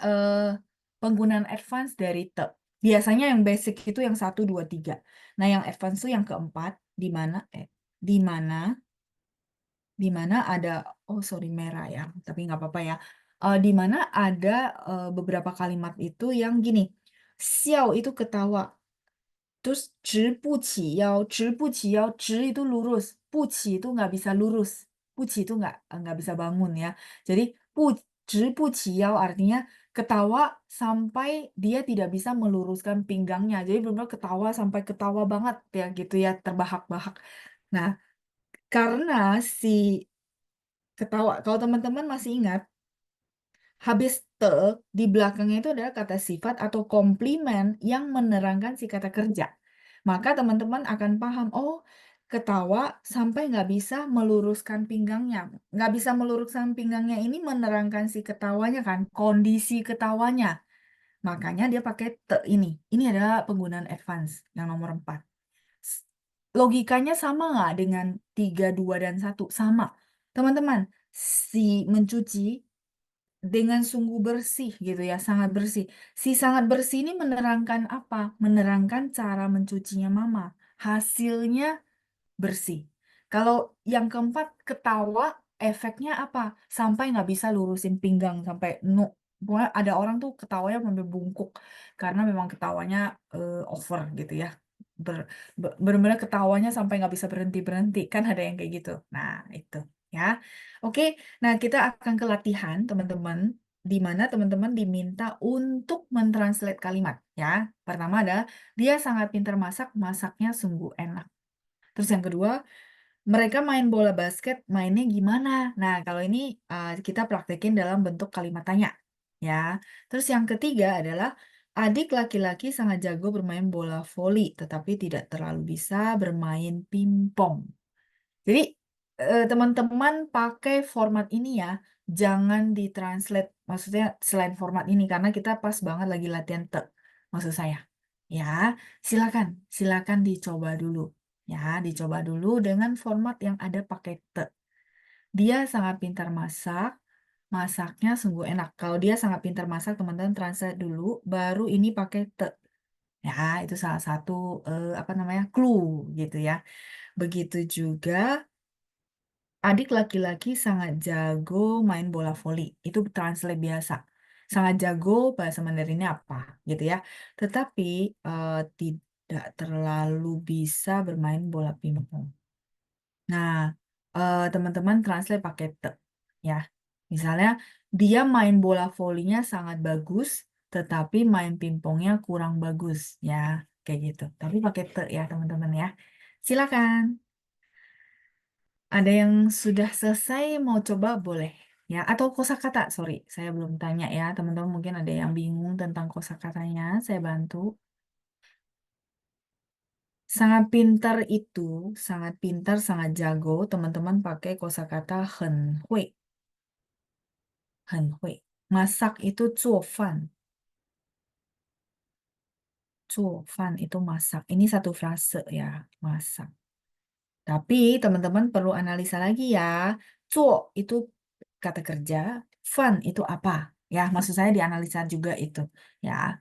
eh, penggunaan advance dari te. Biasanya yang basic itu yang 1, 2, 3. Nah yang advance itu yang keempat, di mana di mana ada, oh sorry merah ya, tapi nggak apa-apa ya. Di mana ada beberapa kalimat itu yang gini, xiao itu ketawa, terus 直不起腰 itu lurus, 不起itu nggak bisa lurus, 不起itu nggak bisa bangun ya. Jadi 直不起腰 artinya ketawa sampai dia tidak bisa meluruskan pinggangnya. Jadi benar-benar ketawa sampai ketawa banget ya gitu ya, terbahak-bahak. Nah, karena si ketawa. Kalau teman-teman masih ingat, habis te di belakangnya itu adalah kata sifat atau komplimen yang menerangkan si kata kerja. Maka teman-teman akan paham, oh ketawa sampai nggak bisa meluruskan pinggangnya. Nggak bisa meluruskan pinggangnya ini menerangkan si ketawanya kan, kondisi ketawanya. Makanya dia pakai te ini. Ini adalah penggunaan advance yang nomor 4. Logikanya sama nggak dengan 3, 2, dan 1? Sama. Teman-teman, si mencuci dengan sungguh bersih gitu ya, sangat bersih. Si sangat bersih ini menerangkan apa? Menerangkan cara mencucinya mama. Hasilnya bersih. Kalau yang keempat, ketawa efeknya apa? Sampai nggak bisa lurusin pinggang, sampai no. Pokoknya ada orang tuh ketawanya sampai bungkuk karena memang ketawanya over gitu ya. Benar-benar ketawanya sampai nggak bisa berhenti-berhenti. Kan ada yang kayak gitu. Nah, itu ya. Oke, nah kita akan ke latihan teman-teman, di mana teman-teman diminta untuk mentranslate kalimat ya. Pertama adalah dia sangat pintar masak, masaknya sungguh enak. Terus yang kedua, mereka main bola basket, mainnya gimana? Nah, kalau ini kita praktekin dalam bentuk kalimat tanya, ya. Terus yang ketiga adalah adik laki-laki sangat jago bermain bola voli, tetapi tidak terlalu bisa bermain pingpong. Jadi, teman-teman pakai format ini ya, jangan ditranslate, maksudnya selain format ini, karena kita pas banget lagi latihan te, maksud saya. Ya, silakan dicoba dulu. Ya, dicoba dulu dengan format yang ada pakai te. Dia sangat pintar masak, masaknya sungguh enak. Kalau dia sangat pintar masak, teman-teman translate dulu, baru ini pakai te. Ya, itu salah satu apa namanya clue gitu ya. Begitu juga adik laki-laki sangat jago main bola voli. Itu translate biasa. Sangat jago bahasa Mandarinnya apa gitu ya. Tetapi tidak terlalu bisa bermain bola pingpong. Nah, teman-teman translate pakai te ya. Misalnya dia main bola volinya sangat bagus, tetapi main pingpongnya kurang bagus ya. Kayak gitu. Tapi pakai te ya teman-teman ya. Silakan. Ada yang sudah selesai mau coba boleh ya, atau kosakata, sorry, saya belum tanya ya teman-teman, mungkin ada yang bingung tentang kosakatanya, saya bantu. Sangat pintar itu, sangat pintar, sangat jago, teman-teman pakai kosakata 很会, 很会. Masak itu 做饭, 做饭 itu masak. Ini satu frase ya, masak. Tapi teman-teman perlu analisa lagi ya. Zuo itu kata kerja, fun itu apa? Ya, maksud saya dianalisa juga itu. Ya,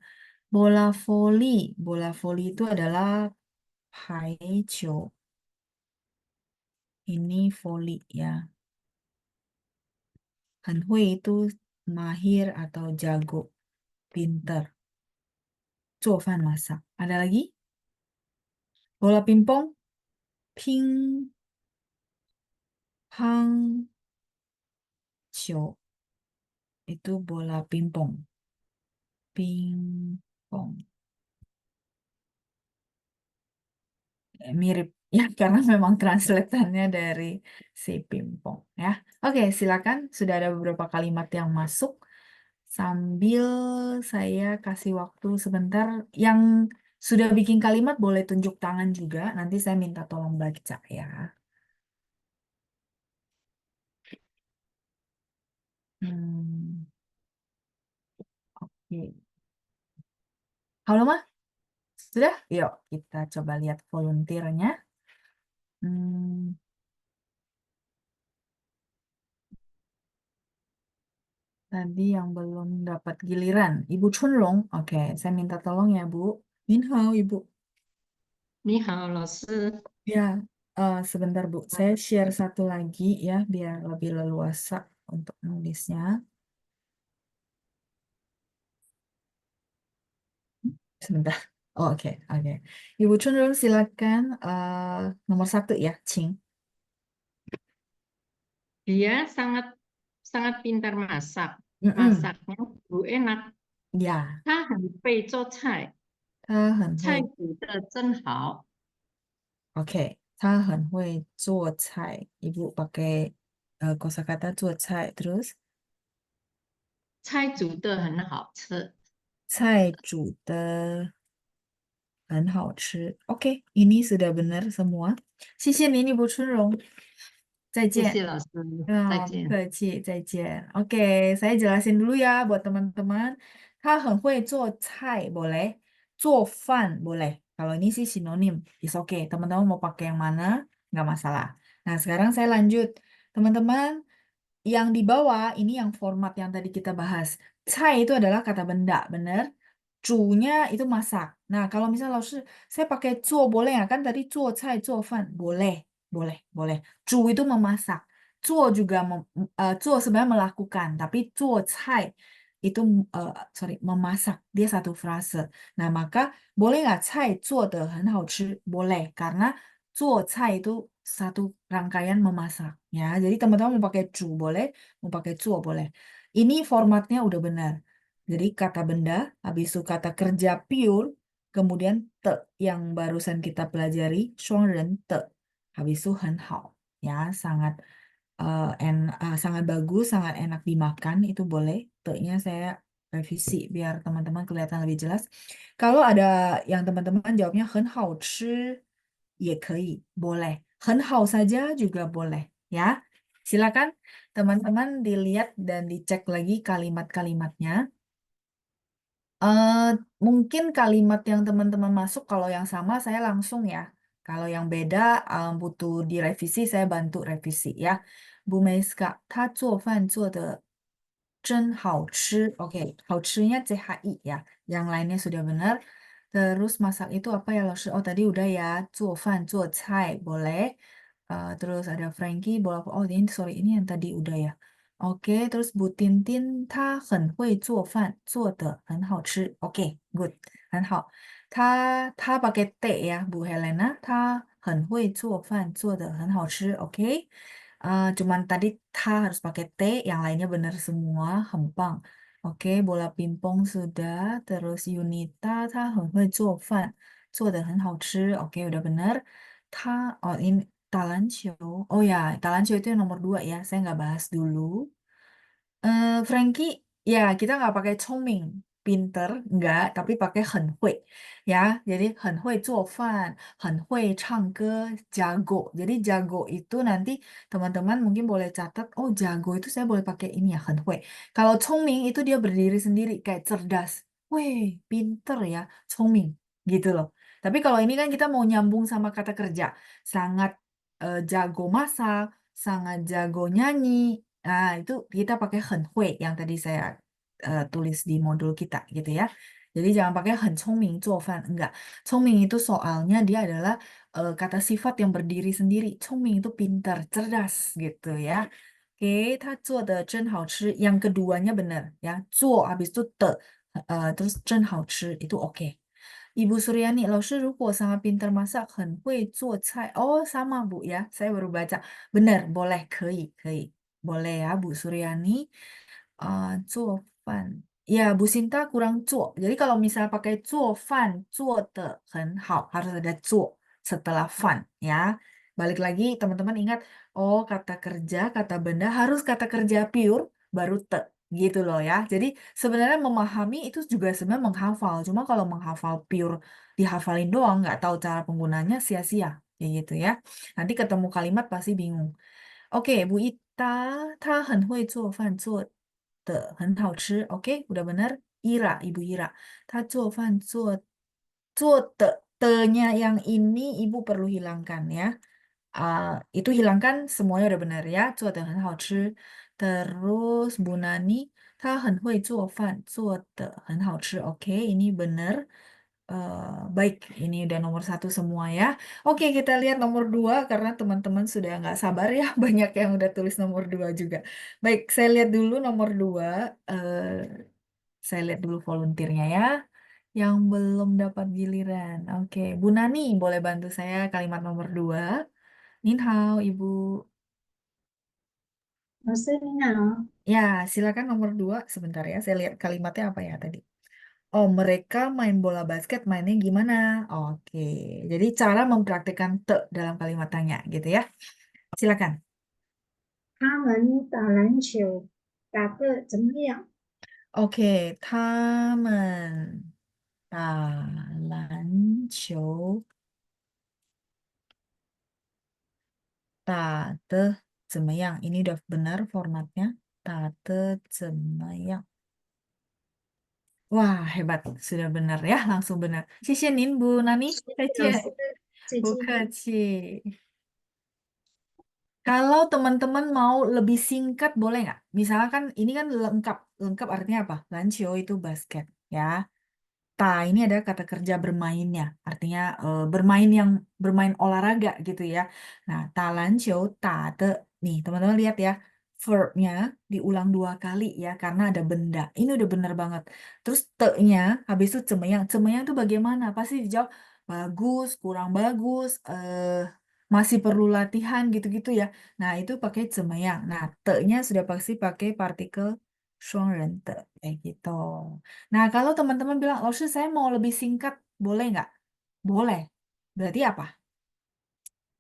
bola voli. Bola voli itu adalah haiqiu. Ini voli ya. Hanhui itu mahir atau jago, pinter. Zuofan masak. Ada lagi? Bola pingpong, ping pang qiu. Itu bola pingpong. Pingpong. Mirip ya karena memang translatannya dari si pingpong ya. Oke, silakan. Sudah ada beberapa kalimat yang masuk. Sambil saya kasih waktu sebentar. Yang sudah bikin kalimat boleh tunjuk tangan juga. Nanti saya minta tolong baca ya. Hmm, oke. Halo mah? Sudah? Yuk kita coba lihat volunteernya. Hmm, tadi yang belum dapat giliran. Ibu Chunlong. Oke, saya minta tolong ya, Bu. Minhao, Ibu. 你好，老师。 Ya, sebentar Bu. Saya share satu lagi ya, biar lebih leluasa untuk nulisnya. Sebentar. Oh, oke, oke. Ibu Chunrung, silakan nomor 1 ya, Cing. Dia sangat sangat pintar masak. Mm-mm. Masaknya enak. Ya, 他很会做菜，他很菜会。煮的真好， Oke, 他很会做菜. Ibu pakai kosakata 做菜, terus 菜煮的很好吃。菜煮的很好吃. Oke, ini sudah benar semua. 谢谢您, Ibu Chunrung. 再谢见。谢老师，再见。不客气，再见. Oke, saya jelasin dulu ya buat teman-teman. 他很会做菜, boleh. 做饭, boleh. Kalau ini sih sinonim, is okay. Teman-teman mau pakai yang mana, nggak masalah. Nah, sekarang saya lanjut. Teman-teman, yang di bawah, ini yang format yang tadi kita bahas. Cai itu adalah kata benda, benar? Cunya itu masak. Nah, kalau misalnya saya pakai cuo boleh ya? Kan tadi cuo cai, cuo fan. Boleh, boleh, boleh. Cu itu memasak. zuo juga zuo sebenarnya melakukan, tapi zuo cai itu memasak, dia satu frase. Nah, maka boleh nggak cai zuo de很好吃? Boleh, karena zuo cai itu satu rangkaian memasak, ya. Jadi teman-teman mau pakai zu boleh, mau pakai zuo boleh. Ini formatnya udah benar. Jadi kata benda, habis itu kata kerja pure, kemudian te yang barusan kita pelajari, 双人的, habis itu 很好, ya, sangat bagus, sangat enak dimakan, itu boleh. Te-nya saya revisi biar teman-teman kelihatan lebih jelas. Kalau ada yang teman-teman jawabnya 很好吃, ya boleh. 很好 saja juga boleh, ya. Silakan teman-teman dilihat dan dicek lagi kalimat-kalimatnya. Mungkin kalimat yang teman-teman masuk, kalau yang sama saya langsung ya. Kalau yang beda butuh direvisi, saya bantu revisi ya. Bu Meiska, 她做饭做得真好吃. Oke, 好吃-nya CHI ya. Yang lainnya sudah benar. Terus masak itu apa ya, Laoshi? Oh, tadi udah ya. 做饭做菜 boleh. Terus ada Frankie, bola. Oh, ini sorry, ini yang tadi udah ya. Oke, terus Bu Tintin, 她很会做饭，做得很好吃. Oke, good, 很好。她 pakai T ya, Bu Helena. 她很会做饭，做得很好吃. Oke. Cuman tadi ta harus pakai T, yang lainnya benar semua, hempang. Oke, bola pingpong sudah. Terus Yunita, 她很会做饭，做得很好吃. Oke, udah benar. Oh ini 打篮球. Oh ya, 打篮球 itu yang nomor 2 ya. Saya nggak bahas dulu. Frankie, ya kita nggak pakai 聪明, pinter, nggak, tapi pakai 很会, ya. Jadi 很会做饭, 很会唱歌, jago. Jadi jago itu nanti teman-teman mungkin boleh catat, oh jago itu saya boleh pakai ini ya, 很会. Kalau 聪明itu dia berdiri sendiri, kayak cerdas. Weh, pinter ya, 聪明, gitu loh. Tapi kalau ini kan kita mau nyambung sama kata kerja, sangat jago masak, sangat jago nyanyi. Nah, itu kita pakai 很会 yang tadi saya tulis di modul kita gitu ya. Jadi jangan pakai 很聪明做饭, enggak. 聪明 itu soalnya dia adalah kata sifat yang berdiri sendiri. 聪明 itu pintar, cerdas gitu ya. Oke, 他做的真好吃. Yang keduanya benar ya. 做 habis itu terus 真好吃 itu oke. Ibu Suryani, 老师 如果 sangat pintar masak, 很会做菜. Oh, sama Bu ya. Saya baru baca. Benar, boleh, 可以. Boleh ya, Bu Suryani. 做饭. Ya, Bu Sinta kurang 做. Jadi kalau misalnya pakai 做饭, 做得很好, harus ada 做 setelah 饭 ya. Balik lagi, teman-teman ingat, oh kata kerja, kata benda harus kata kerja pure, baru te. Gitu loh ya. Jadi sebenarnya memahami itu juga sebenarnya menghafal. Cuma kalau menghafal pure, dihafalin doang, nggak tahu cara penggunanya, sia-sia. Kayak gitu ya. Nanti ketemu kalimat pasti bingung. Oke, Bu Ita, 她很会做饭，做得很好吃. Oke, udah benar. Ira, Ibu Ira. 她做饭做的nya yang ini Ibu perlu hilangkan ya. Itu hilangkan semuanya udah benar ya. 做得很好吃. Terus Bu Nani, 她很会做饭，做得很好吃. Oke, ini benar. Baik, ini udah nomor 1 semua ya. Oke, kita lihat nomor 2 karena teman-teman sudah nggak sabar ya. Banyak yang udah tulis nomor 2 juga. Baik, saya lihat dulu nomor 2. Saya lihat dulu volunteernya ya. Yang belum dapat giliran. Oke, Bu Nani boleh bantu saya kalimat nomor 2. Nin hao, Ibu. 老师你好， Ya, silakan nomor 2. Sebentar ya, saya lihat kalimatnya apa ya tadi. Oh, mereka main bola basket mainnya gimana? Oke, jadi cara mempraktikkan te dalam kalimat tanya gitu ya. Silakan. 他们打篮球打得怎么样？ Oke, 他们打篮球打得怎么样? Ini udah benar formatnya. 打得怎么样? Wah, hebat. Sudah benar ya, langsung benar. 谢谢您, Bu Nani. 再老师见.再不见。客气. Kalau teman-teman mau lebih singkat boleh nggak? Misalkan ini kan lengkap. Lengkap artinya apa? Lancio itu basket ya. Ta ini ada kata kerja bermainnya. Artinya bermain olahraga gitu ya. Nah, ta lancio, ta de Nih, teman-teman lihat ya. Verbnya diulang 2 kali ya, karena ada benda. Ini udah bener banget. Terus te-nya, habis itu cemeyang. Cemeyang tuh bagaimana? Pasti dijawab bagus, kurang bagus, masih perlu latihan gitu-gitu ya. Nah, itu pakai cemeyang. Nah, te-nya sudah pasti pakai partikel 双人的 kayak gitu. Nah, kalau teman-teman bilang, Laoshi saya mau lebih singkat, boleh nggak? Boleh. Berarti apa?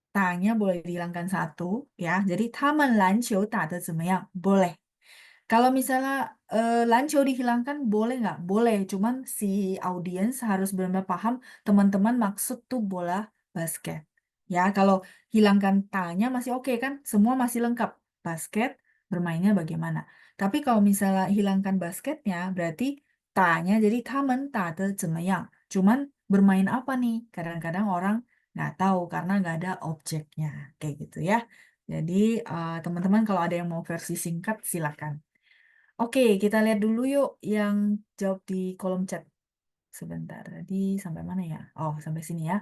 Tanya boleh dihilangkan satu ya. Jadi 他们篮球打得怎么样? Boleh. Kalau misalnya lancio dihilangkan boleh nggak? Boleh. Cuman si audiens harus benar-benar paham teman-teman maksud tuh bola basket. Ya, kalau hilangkan tanya masih oke kan? Semua masih lengkap. Basket bermainnya bagaimana? Tapi kalau misalnya hilangkan basketnya berarti tanya jadi 他们打得怎么样? Cuman bermain apa nih? Kadang-kadang orang nggak tahu karena nggak ada objeknya kayak gitu ya. Jadi teman-teman kalau ada yang mau versi singkat silakan. Oke, kita lihat dulu yuk yang jawab di kolom chat. Sebentar, tadi sampai mana ya? Oh, sampai sini ya.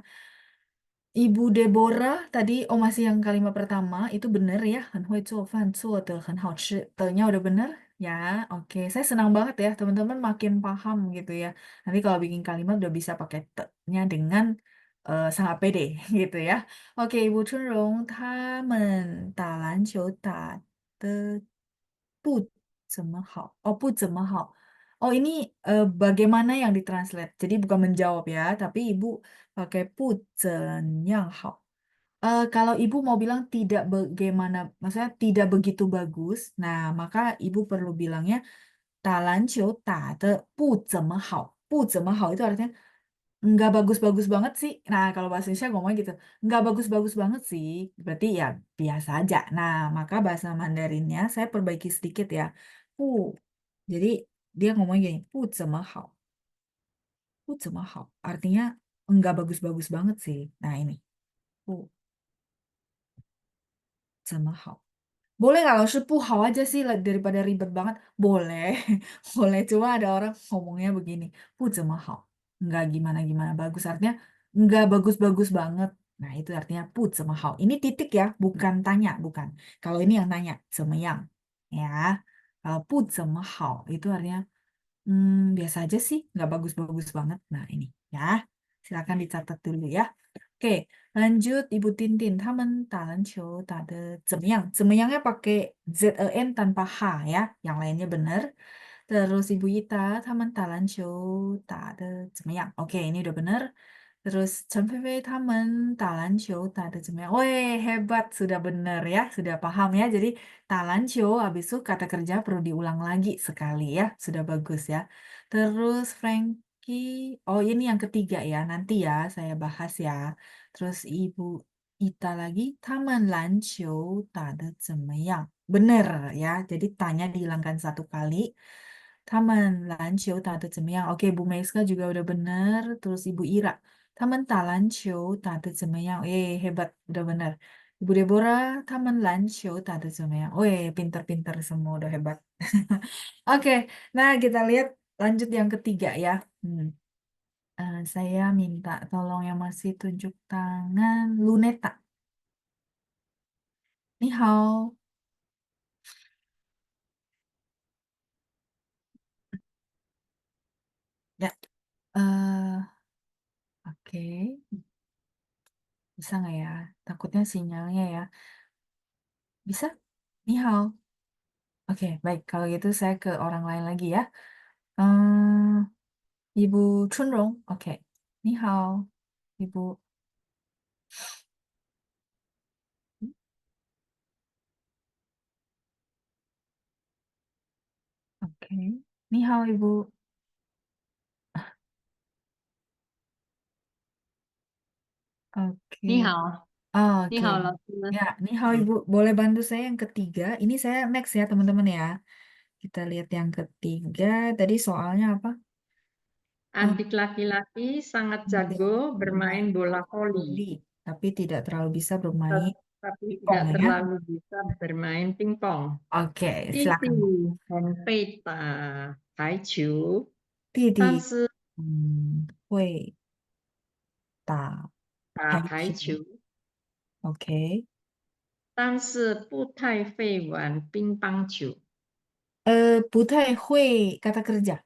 Ibu Deborah tadi, oh masih yang kalimat pertama, itu bener ya. 很会做饭，做得很好吃. Te-nya udah bener? Ya, oke. Saya senang banget ya, teman-teman makin paham gitu ya. Nanti kalau bikin kalimat udah bisa pakai te-nya dengan sangat pede gitu ya. Oke, Ibu Chunrong, 他们打篮球打得不怎么好. Oh, 不怎么好. Oh, ini bagaimana yang ditranslate. Jadi bukan menjawab ya, tapi Ibu pakai 不怎样好. Kalau Ibu mau bilang tidak bagaimana, maksudnya tidak begitu bagus, nah maka Ibu perlu bilangnya 打篮球打得不怎么好. 不怎么好 itu artinya nggak bagus-bagus banget sih. Nah, kalau bahasa Indonesia ngomongnya gitu, nggak bagus-bagus banget sih, berarti ya biasa aja. Nah, maka bahasa Mandarinnya saya perbaiki sedikit ya. Pu, jadi dia ngomongnya gini, 不怎么好. Artinya nggak bagus-bagus banget sih. Nah, ini, 不怎么好. Boleh nggak kalau 是不好 aja sih daripada ribet banget? Boleh, boleh. Cuma ada orang ngomongnya begini, 不怎么好. Nggak gimana-gimana bagus. Artinya nggak bagus-bagus banget. Nah, itu artinya 不怎么好. Ini titik ya, bukan tanya, bukan. Kalau ini yang tanya, 怎么样? Ya, kalau 不怎么好 itu artinya biasa aja sih, nggak bagus-bagus banget. Nah, ini ya, silakan dicatat dulu ya. Oke, lanjut Ibu Tintin. 他们打篮球打得怎么样? 怎么样nya pakai ZEN tanpa H ya. Yang lainnya benar. Terus Ibu Yita, 他们打篮球打得怎么样? Oke, ini udah benar. Terus Chen Fei, 他们打篮球打得怎么样? Weh, hebat. Sudah benar ya. Sudah paham ya. Jadi, 打篮球, habis itu kata kerja perlu diulang lagi sekali ya. Sudah bagus ya. Terus Frankie, oh ini yang ketiga ya. Nanti ya saya bahas ya. Terus Ibu Ita lagi, 他们篮球打得怎么样? Bener ya. Jadi tanya dihilangkan 1 kali. 他们篮球打得怎么样? Oke, Bu Meiska juga udah bener. Terus Ibu Ira, 他们打篮球打得怎么样? Hebat, udah bener. Ibu Deborah, 他们篮球打得怎么样? Pinter-pinter semua, udah hebat. Oke, nah kita lihat lanjut yang ketiga ya. Saya minta tolong yang masih tunjuk tangan, Luneta. Ni hao. Ya. Oke. Bisa nggak ya? Takutnya sinyalnya ya. Bisa? Ni hao. Oke, baik. Kalau gitu saya ke orang lain lagi ya. Ibu Chunrong. Oke. Ni hao. Ibu. Oke. Ni hao, Ibu. Oke. 你好，你 Oke. 好，老师。 Ya, ni hao, Ibu. Boleh bantu saya yang ketiga. Ini saya next ya, teman-teman ya. Kita lihat yang ketiga. Tadi soalnya apa? Adik laki-laki sangat jago bermain bola voli, Voli, tapi tidak terlalu bisa bermain tapi pong tidak ya. terlalu bisa bermain pingpong. Oke, 弟弟 silakan. 很会打排球，弟弟但是会打打排球。排球 OK，但是不太会玩乒乓球。不太会kata kerja.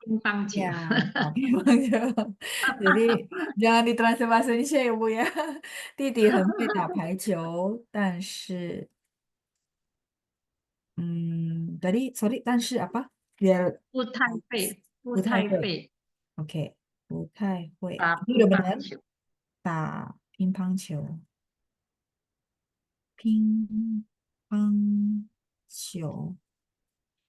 乒乓 Ya, 球，tapi memang jadi jangan ditranslate bahasa Indonesia ya Bu ya. 弟弟很会打排球，但是tadi sorry 但是 apa? Biar 不太会，不不太会。太会 Oke, 不太会。打 Ini 乒 udah 乓 benar. 球。打乒乓球，乒乓球。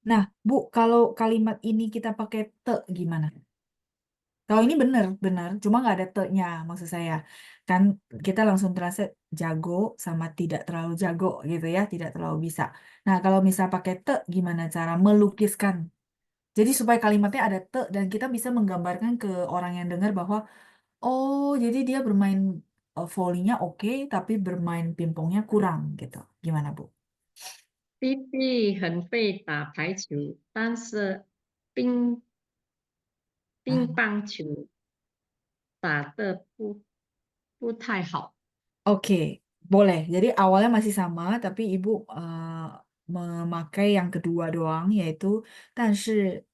Nah, Bu, kalau kalimat ini kita pakai te gimana? Kalau ini benar, cuma nggak ada te-nya maksud saya. Kan kita langsung translate jago sama tidak terlalu jago gitu ya, tidak terlalu bisa. Nah, kalau misal pakai te, gimana cara melukiskan? Jadi supaya kalimatnya ada te dan kita bisa menggambarkan ke orang yang dengar bahwa, oh, jadi dia bermain volley-nya oke, tapi bermain pingpongnya kurang gitu. Gimana, Bu? 弟弟很会打排球，但是乒啊乒乓球打得不太好。Oke, boleh. Jadi awalnya masih sama, tapi ibu memakai yang kedua doang, yaitu 但是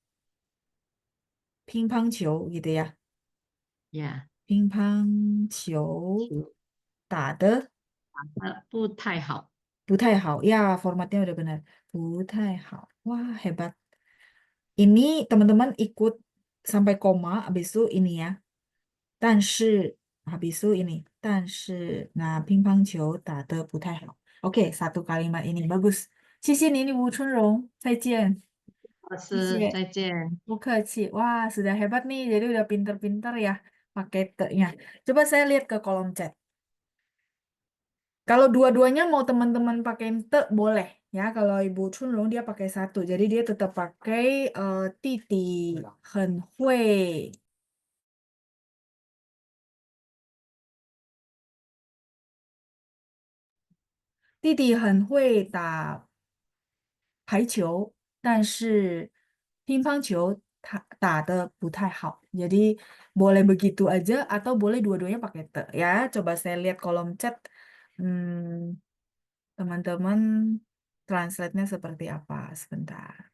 乒乓球 gitu ya. 呀，乒乓球球打得打得不太好。不太好. Ya, formatnya udah benar. 不太好. Wah, hebat. Ini teman-teman ikut sampai koma, habis itu ini ya. 但是 habis itu ini. 但是 nah 乒乓球打得不太好. Oke, satu kalimat ini bagus. 谢谢你, Ibu Chunrong. 再见.老师，谢谢. 再见。不客气. Wah, sudah hebat nih. Jadi udah pinter-pinter ya pakai te-nya. Coba saya lihat ke kolom chat. Kalau dua-duanya mau teman-teman pakai te boleh ya. Kalau Ibu Chunrong dia pakai satu. Jadi dia tetap pakai titi. 很会. 弟弟很会打排球，但是乒乓球他打得不太好. Jadi boleh begitu aja atau boleh dua-duanya pakai te ya. Coba saya lihat kolom chat. Hmm, teman-teman translate-nya seperti apa? Sebentar.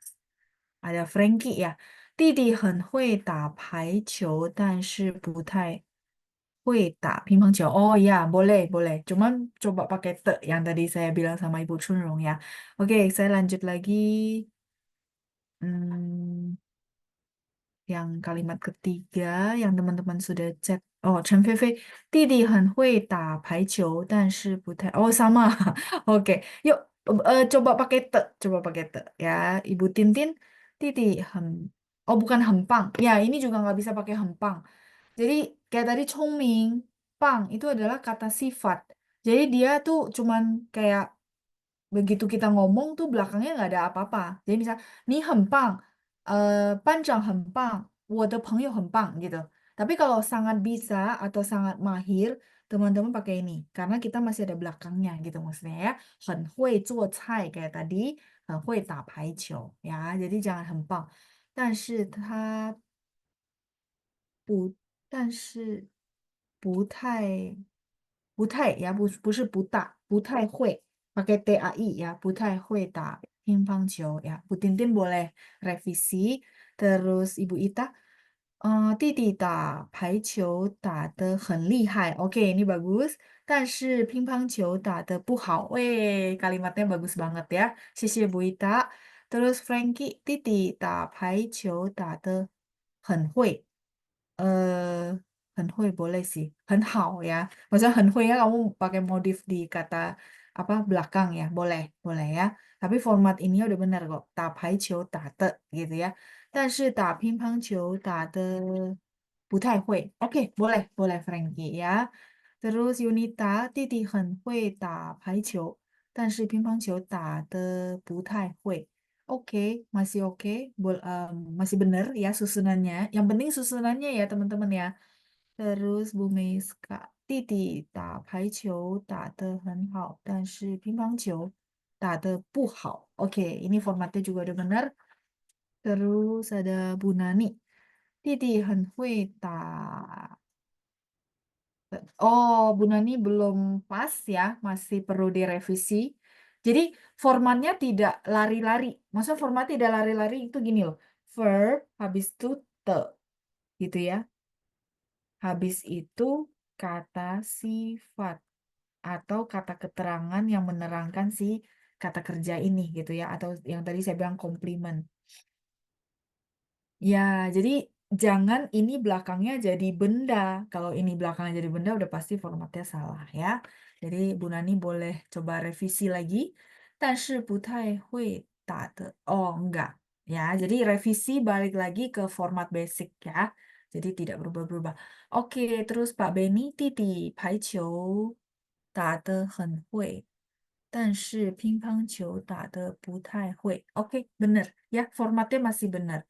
Ada Frankie ya. 弟弟很会打排球，但是不太会打乒乓球. Oh ya, boleh, boleh. Cuman coba pakai te yang tadi saya bilang sama Ibu Chunrong ya. Oke, saya lanjut lagi. Hmm, yang kalimat ketiga yang teman-teman sudah chat. Oh, Chen Fei Fei, 弟弟很会打排球，但是不太. Oh, sama. Oke, yuk coba pakai te, coba pakai te ya. Ibu Tintin, 弟弟很. Oh, bukan hempang. Ya, ini juga nggak bisa pakai hempang. Jadi kayak tadi Chongming, pang itu adalah kata sifat. Jadi dia tuh cuman kayak begitu kita ngomong tuh belakangnya nggak ada apa-apa. Jadi misal, 你很棒, 班长很棒, 我的朋友很棒 gitu. Tapi kalau sangat bisa atau sangat mahir, teman-teman pakai ini. Karena kita masih ada belakangnya gitu maksudnya ya. 很会做菜 kayak tadi, 很会打排球 ya. Jadi jangan 很棒。但是他不，但是不太呀，不是不大，不太会pakai TAI ya, 不太会打乒乓球ya. Bu Tintin boleh revisi. Terus Ibu Ita, 弟弟打排球打得很厉害. Oke, ini bagus. 但是乒乓球打得不好. Weh, kalimatnya bagus banget ya. 谢谢 Bu Ita. Terus Frankie, 弟弟打排球打得很会. Eh, 很会 boleh sih. 很好 ya. Maksudnya 很会 ya kamu pakai modif di kata apa belakang ya. Boleh, boleh ya. Tapi format ini udah benar kok. 打排球打的 gitu ya. 但是打乒乓球打得不太会. Oke, boleh, boleh Frankie ya. Terus Yunita, 弟弟很会打排球，但是乒乓球打得不太会. Oke, masih oke, masih benar ya susunannya. Yang penting susunannya ya teman-teman ya. Terus Bu Meiska, 弟弟打排球打得很好，但是乒乓球打得不好. Oke, ini formatnya juga udah benar. Terus ada Bu Nani, 弟弟很会打 Oh, Bu Nani belum pas ya, masih perlu direvisi. Jadi formatnya tidak lari-lari. Maksudnya format tidak lari-lari itu gini loh. Verb, habis itu te, gitu ya. Habis itu kata sifat atau kata keterangan yang menerangkan si kata kerja ini gitu ya. Atau yang tadi saya bilang komplimen. Ya, jadi jangan ini belakangnya jadi benda. Kalau ini belakangnya jadi benda udah pasti formatnya salah ya. Jadi Bu Nani boleh coba revisi lagi. 但是不太会打的. Oh, enggak. Ya, jadi revisi balik lagi ke format basic ya. Jadi tidak berubah-berubah. Oke, terus Pak Benny, 弟弟排球打得很会。但是乒乓球打得不太会. Oke, bener ya, formatnya masih benar.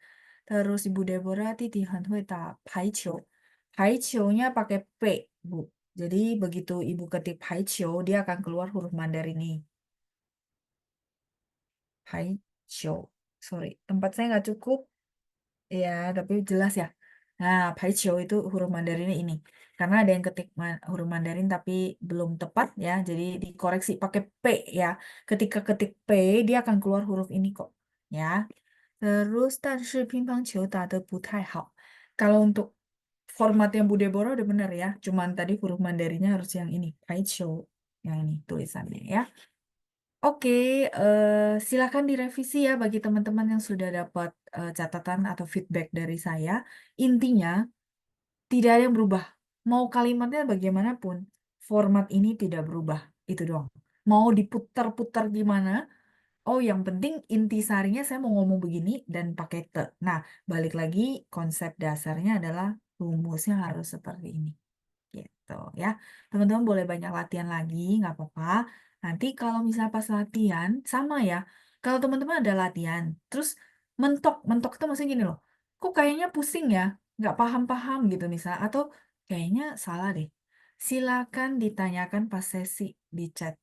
Terus Ibu Deborah, 弟弟很会打排球. 排球nya pakai P, Bu. Jadi begitu Ibu ketik 排球, dia akan keluar huruf Mandarin ini. 排球. Sorry, tempat saya nggak cukup. Ya, tapi jelas ya. Nah, 排球 itu huruf Mandarinnya ini. Karena ada yang ketik huruf Mandarin tapi belum tepat ya. Jadi dikoreksi pakai P ya. Ketika ketik P, dia akan keluar huruf ini kok. Ya. Terus, 但是乒乓球打得不太好. Kalau untuk format yang Bu Deborah udah benar ya. Cuman tadi huruf Mandarinnya harus yang ini. 排球. Yang ini tulisannya ya. Oke, silakan direvisi ya bagi teman-teman yang sudah dapat catatan atau feedback dari saya. Intinya, tidak ada yang berubah. Mau kalimatnya bagaimanapun, format ini tidak berubah. Itu doang. Mau diputar-putar gimana? Oh, yang penting intisarinya saya mau ngomong begini dan pakai te. Nah, balik lagi konsep dasarnya adalah rumusnya harus seperti ini. Gitu ya. Teman-teman boleh banyak latihan lagi, nggak apa-apa. Nanti kalau misalnya pas latihan, sama ya. Kalau teman-teman ada latihan, terus mentok itu maksudnya gini loh. Kok kayaknya pusing ya, nggak paham-paham gitu misalnya. Atau kayaknya salah deh. Silakan ditanyakan pas sesi di chat.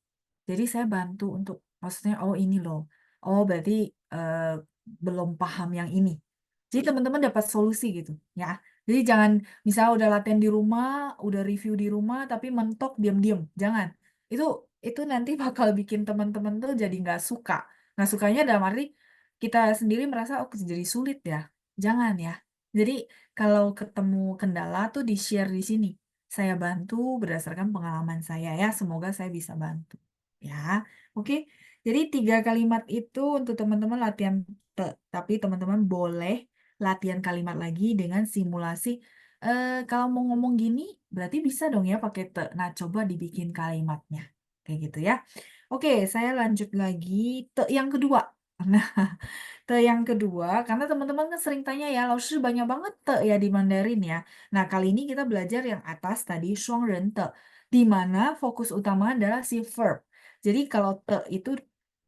Jadi saya bantu untuk, maksudnya, oh ini loh. Oh berarti eh, belum paham yang ini. Jadi teman-teman dapat solusi gitu ya. Jadi jangan misalnya udah latihan di rumah, udah review di rumah, tapi mentok diam-diam. Jangan. Itu nanti bakal bikin teman-teman tuh jadi nggak suka. Nggak sukanya dalam arti kita sendiri merasa oh jadi sulit ya. Jangan ya. Jadi kalau ketemu kendala tuh di-share di sini. Saya bantu berdasarkan pengalaman saya ya. Semoga saya bisa bantu. Ya, oke. Jadi 3 kalimat itu untuk teman-teman latihan tapi teman-teman boleh latihan kalimat lagi dengan simulasi. Kalau mau ngomong gini, berarti bisa dong ya pakai te. Nah, coba dibikin kalimatnya. Kayak gitu ya. Oke, saya lanjut lagi. Te yang kedua. Nah, te yang kedua, karena teman-teman kan sering tanya ya, Lao Shi banyak banget te ya di Mandarin ya. Nah, kali ini kita belajar yang atas tadi, 双人 te. Di mana fokus utama adalah si verb. Jadi kalau te itu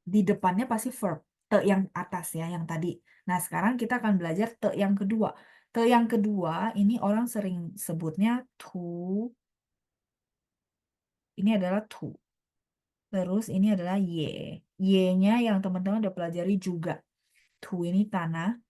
di depannya pasti verb. Te yang atas ya, yang tadi. Nah, sekarang kita akan belajar te yang kedua. Te yang kedua, ini orang sering sebutnya tu. Ini adalah tu. Terus ini adalah ye. Ye-nya yang teman-teman udah pelajari juga. Tu ini tanah,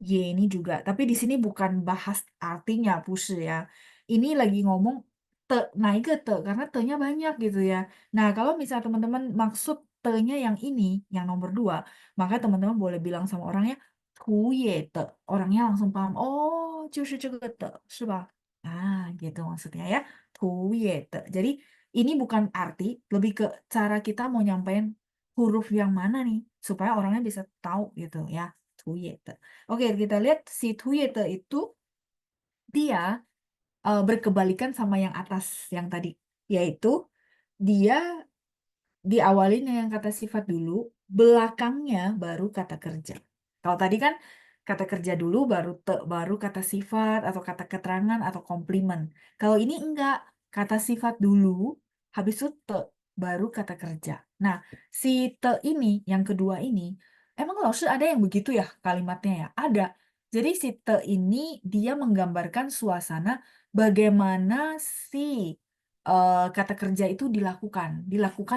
ye ini juga. Tapi di sini bukan bahas artinya, push ya. Ini lagi ngomong te, naik ke te, karena te-nya banyak gitu ya. Nah, kalau misalnya teman-teman maksud te-nya yang ini, yang nomor 2, maka teman-teman boleh bilang sama orangnya, 图也的. Orangnya langsung paham, oh, 就是这个的, 是吧? Ah, gitu maksudnya ya. 图也的. Jadi, ini bukan arti, lebih ke cara kita mau nyampein huruf yang mana nih, supaya orangnya bisa tahu gitu ya. 图也的. Oke, kita lihat si 图也的 itu dia berkebalikan sama yang atas yang tadi, yaitu dia diawalin dengan kata sifat dulu, belakangnya baru kata kerja. Kalau tadi kan kata kerja dulu, baru kata sifat atau kata keterangan atau komplimen. Kalau ini enggak, kata sifat dulu, habis itu te, baru kata kerja. Nah, si te ini, yang kedua ini, emang Laoshi ada yang begitu ya kalimatnya ya? Ada. Jadi si te ini dia menggambarkan suasana bagaimana si kata kerja itu dilakukan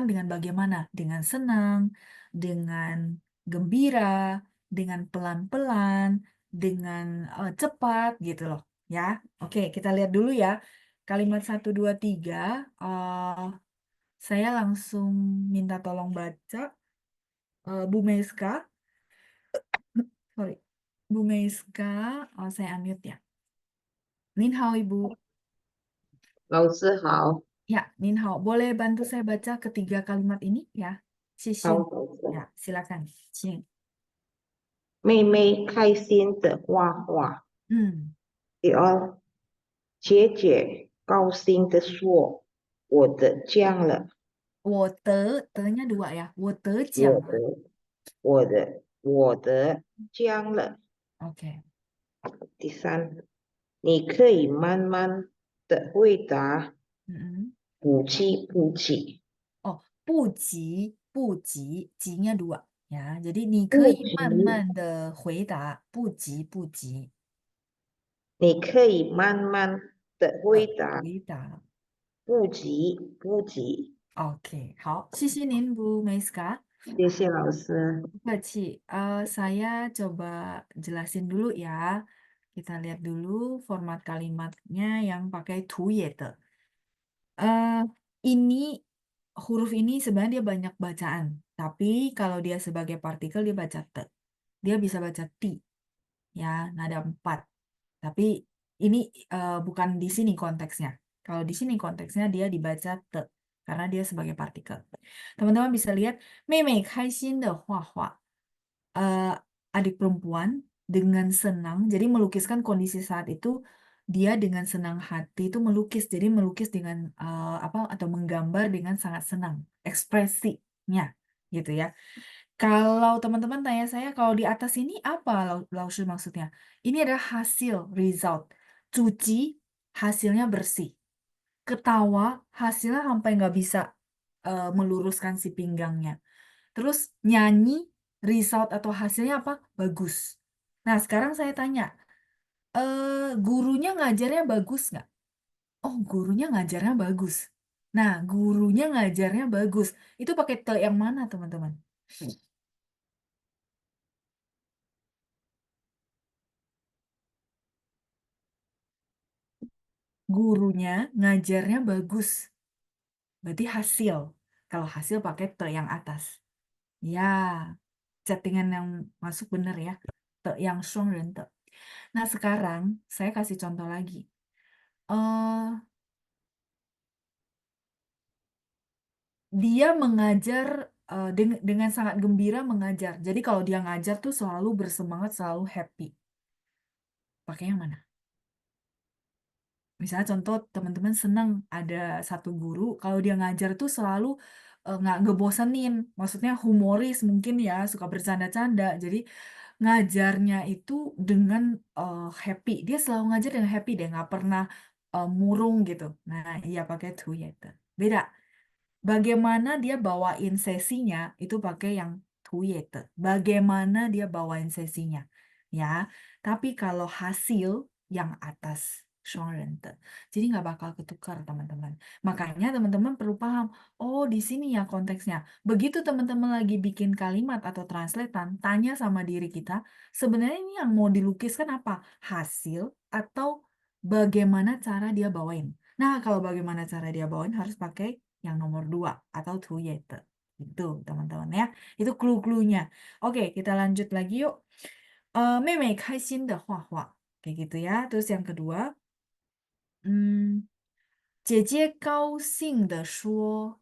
dengan bagaimana? Dengan senang, dengan gembira, dengan pelan-pelan, dengan cepat gitu loh. Ya, oke kita lihat dulu ya. kalimat 1, 2, 3, saya langsung minta tolong baca. Bu Meiska, sorry, Bu Meiska, saya unmute ya. Nin hao Ibu. 老师好， Ya, Nin hao. Boleh bantu saya baca ketiga kalimat ini ya? 谢谢。好，老师。 Ya, silakan. 请。妹妹开心的画画， 嗯，姐姐高兴的说：“我得奖了，我得nya 2 ya. 我得我奖了。得奖了。” Oke. 第三，你可以慢慢的回答， Mm-mm. 不急不急， Oh, 不急，急nya 2 ya. Jadi 你不可以急，慢慢的回答，不急。你可以慢慢的回答，回答。不急不急。 Oke, 好，谢谢您Bu Meiska. 谢谢老师。 Bu Ci, saya coba jelasin dulu ya. Kita lihat dulu format kalimatnya yang pakai 图也的. Ini huruf ini sebenarnya dia banyak bacaan, tapi kalau dia sebagai partikel dia baca te. Dia bisa baca ti, ya, nada 4. Tapi ini bukan di sini konteksnya. Kalau di sini konteksnya dia dibaca te, karena dia sebagai partikel. Teman-teman bisa lihat, 妹妹开心的画画. Adik perempuan dengan senang, jadi melukiskan kondisi saat itu dia dengan senang hati itu melukis, jadi melukis dengan atau menggambar dengan sangat senang, ekspresinya gitu ya. Kalau teman-teman tanya saya, kalau di atas ini apa Laoshi maksudnya? Ini adalah hasil, result. Cuci, hasilnya bersih. Ketawa, hasilnya sampai nggak bisa meluruskan si pinggangnya. Terus nyanyi, result atau hasilnya apa? Bagus. Nah, sekarang saya tanya, gurunya ngajarnya bagus nggak? Oh, gurunya ngajarnya bagus. Nah, gurunya ngajarnya bagus. Itu pakai te yang mana, teman-teman? Gurunya ngajarnya bagus. Berarti hasil. Kalau hasil pakai te yang atas. Ya, chattingan yang masuk bener ya. Te yang shongren te. Nah, sekarang saya kasih contoh lagi. Dia mengajar dengan sangat gembira mengajar. Jadi kalau dia ngajar tuh selalu bersemangat, selalu happy. Pakai yang mana? Misalnya contoh teman-teman senang ada satu guru, kalau dia ngajar tuh selalu nggak ngebosenin. Maksudnya humoris mungkin ya, suka bercanda-canda. Jadi ngajarnya itu dengan happy. Dia selalu ngajar dengan happy deh, nggak pernah murung gitu. Nah, iya pakai to ya. Beda. Bagaimana dia bawain sesinya itu pakai yang tuyete. Bagaimana dia bawain sesinya, ya. Tapi kalau hasil yang atas, shorente. Jadi nggak bakal ketukar teman-teman. Makanya teman-teman perlu paham. Oh di sini ya konteksnya. Begitu teman-teman lagi bikin kalimat atau translatean, tanya sama diri kita. Sebenarnya ini yang mau dilukiskan apa? Hasil atau bagaimana cara dia bawain. Nah kalau bagaimana cara dia bawain harus pakai yang nomor 2 atau tuyete. Itu teman-teman ya. Itu clue-cluenya. Oke, kita lanjut lagi yuk. 妹妹开心的画画. Kayak gitu ya. Terus yang kedua, 姐姐高兴地说,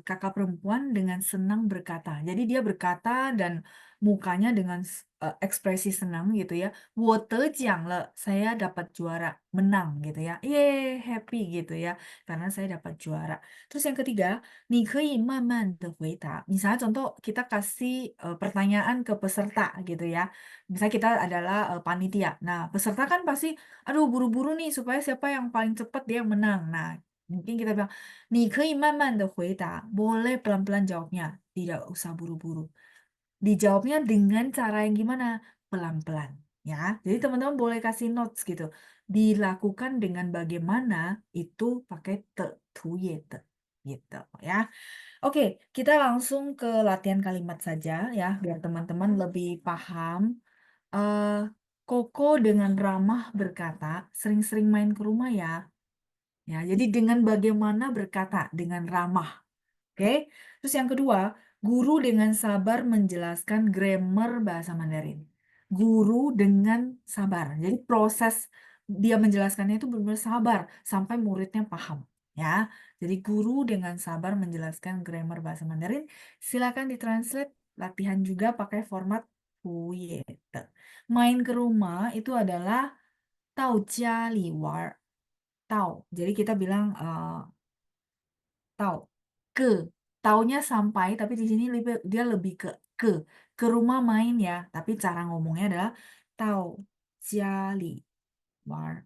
kakak perempuan dengan senang berkata. Jadi dia berkata dan mukanya dengan ekspresi senang gitu ya. 我得奖了, saya dapat juara, menang gitu ya. Yeay, happy gitu ya. Karena saya dapat juara. Terus yang ketiga, 你可以慢慢地回答. Misalnya contoh kita kasih pertanyaan ke peserta gitu ya. Misalnya kita adalah panitia. Nah, peserta kan pasti, aduh buru-buru nih supaya siapa yang paling cepat dia yang menang. Nah, mungkin kita bilang, 你可以慢慢的回答, boleh pelan-pelan jawabnya, tidak usah buru-buru. Dijawabnya dengan cara yang gimana? Pelan-pelan, ya. Jadi teman-teman boleh kasih notes gitu. Dilakukan dengan bagaimana itu pakai te, tuye te, gitu ya. Oke, kita langsung ke latihan kalimat saja ya, biar teman-teman lebih paham. Koko dengan ramah berkata, sering-sering main ke rumah ya. Ya, jadi dengan bagaimana berkata, dengan ramah. Oke. Terus yang kedua, guru dengan sabar menjelaskan grammar bahasa Mandarin. Guru dengan sabar. Jadi proses dia menjelaskannya itu benar-benar sabar sampai muridnya paham. Ya, jadi guru dengan sabar menjelaskan grammar bahasa Mandarin. Silakan ditranslate. Latihan juga pakai format Puyete. Main ke rumah itu adalah tau jia li war. Tau. Jadi kita bilang tau. Ke. Taunya sampai, tapi di sini dia lebih ke ke. Ke rumah main ya. Tapi cara ngomongnya adalah tau jia li war.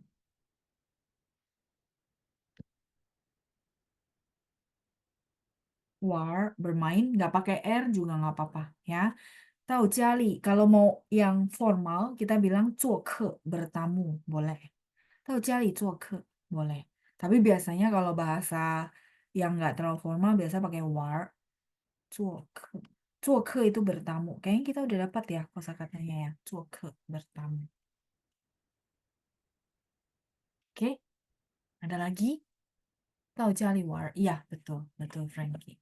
War, bermain, nggak pakai R juga nggak apa-apa ya. Tau jali, kalau mau yang formal kita bilang 做客, bertamu, boleh. Tau jali 做客, boleh. Tapi biasanya kalau bahasa yang nggak terlalu formal biasa pakai war. 做客. 做客 itu bertamu. Kayaknya kita udah dapat ya kosakatanya ya. 做客, bertamu. Oke, ada lagi? Tau jali war. Iya, betul, betul Frankie.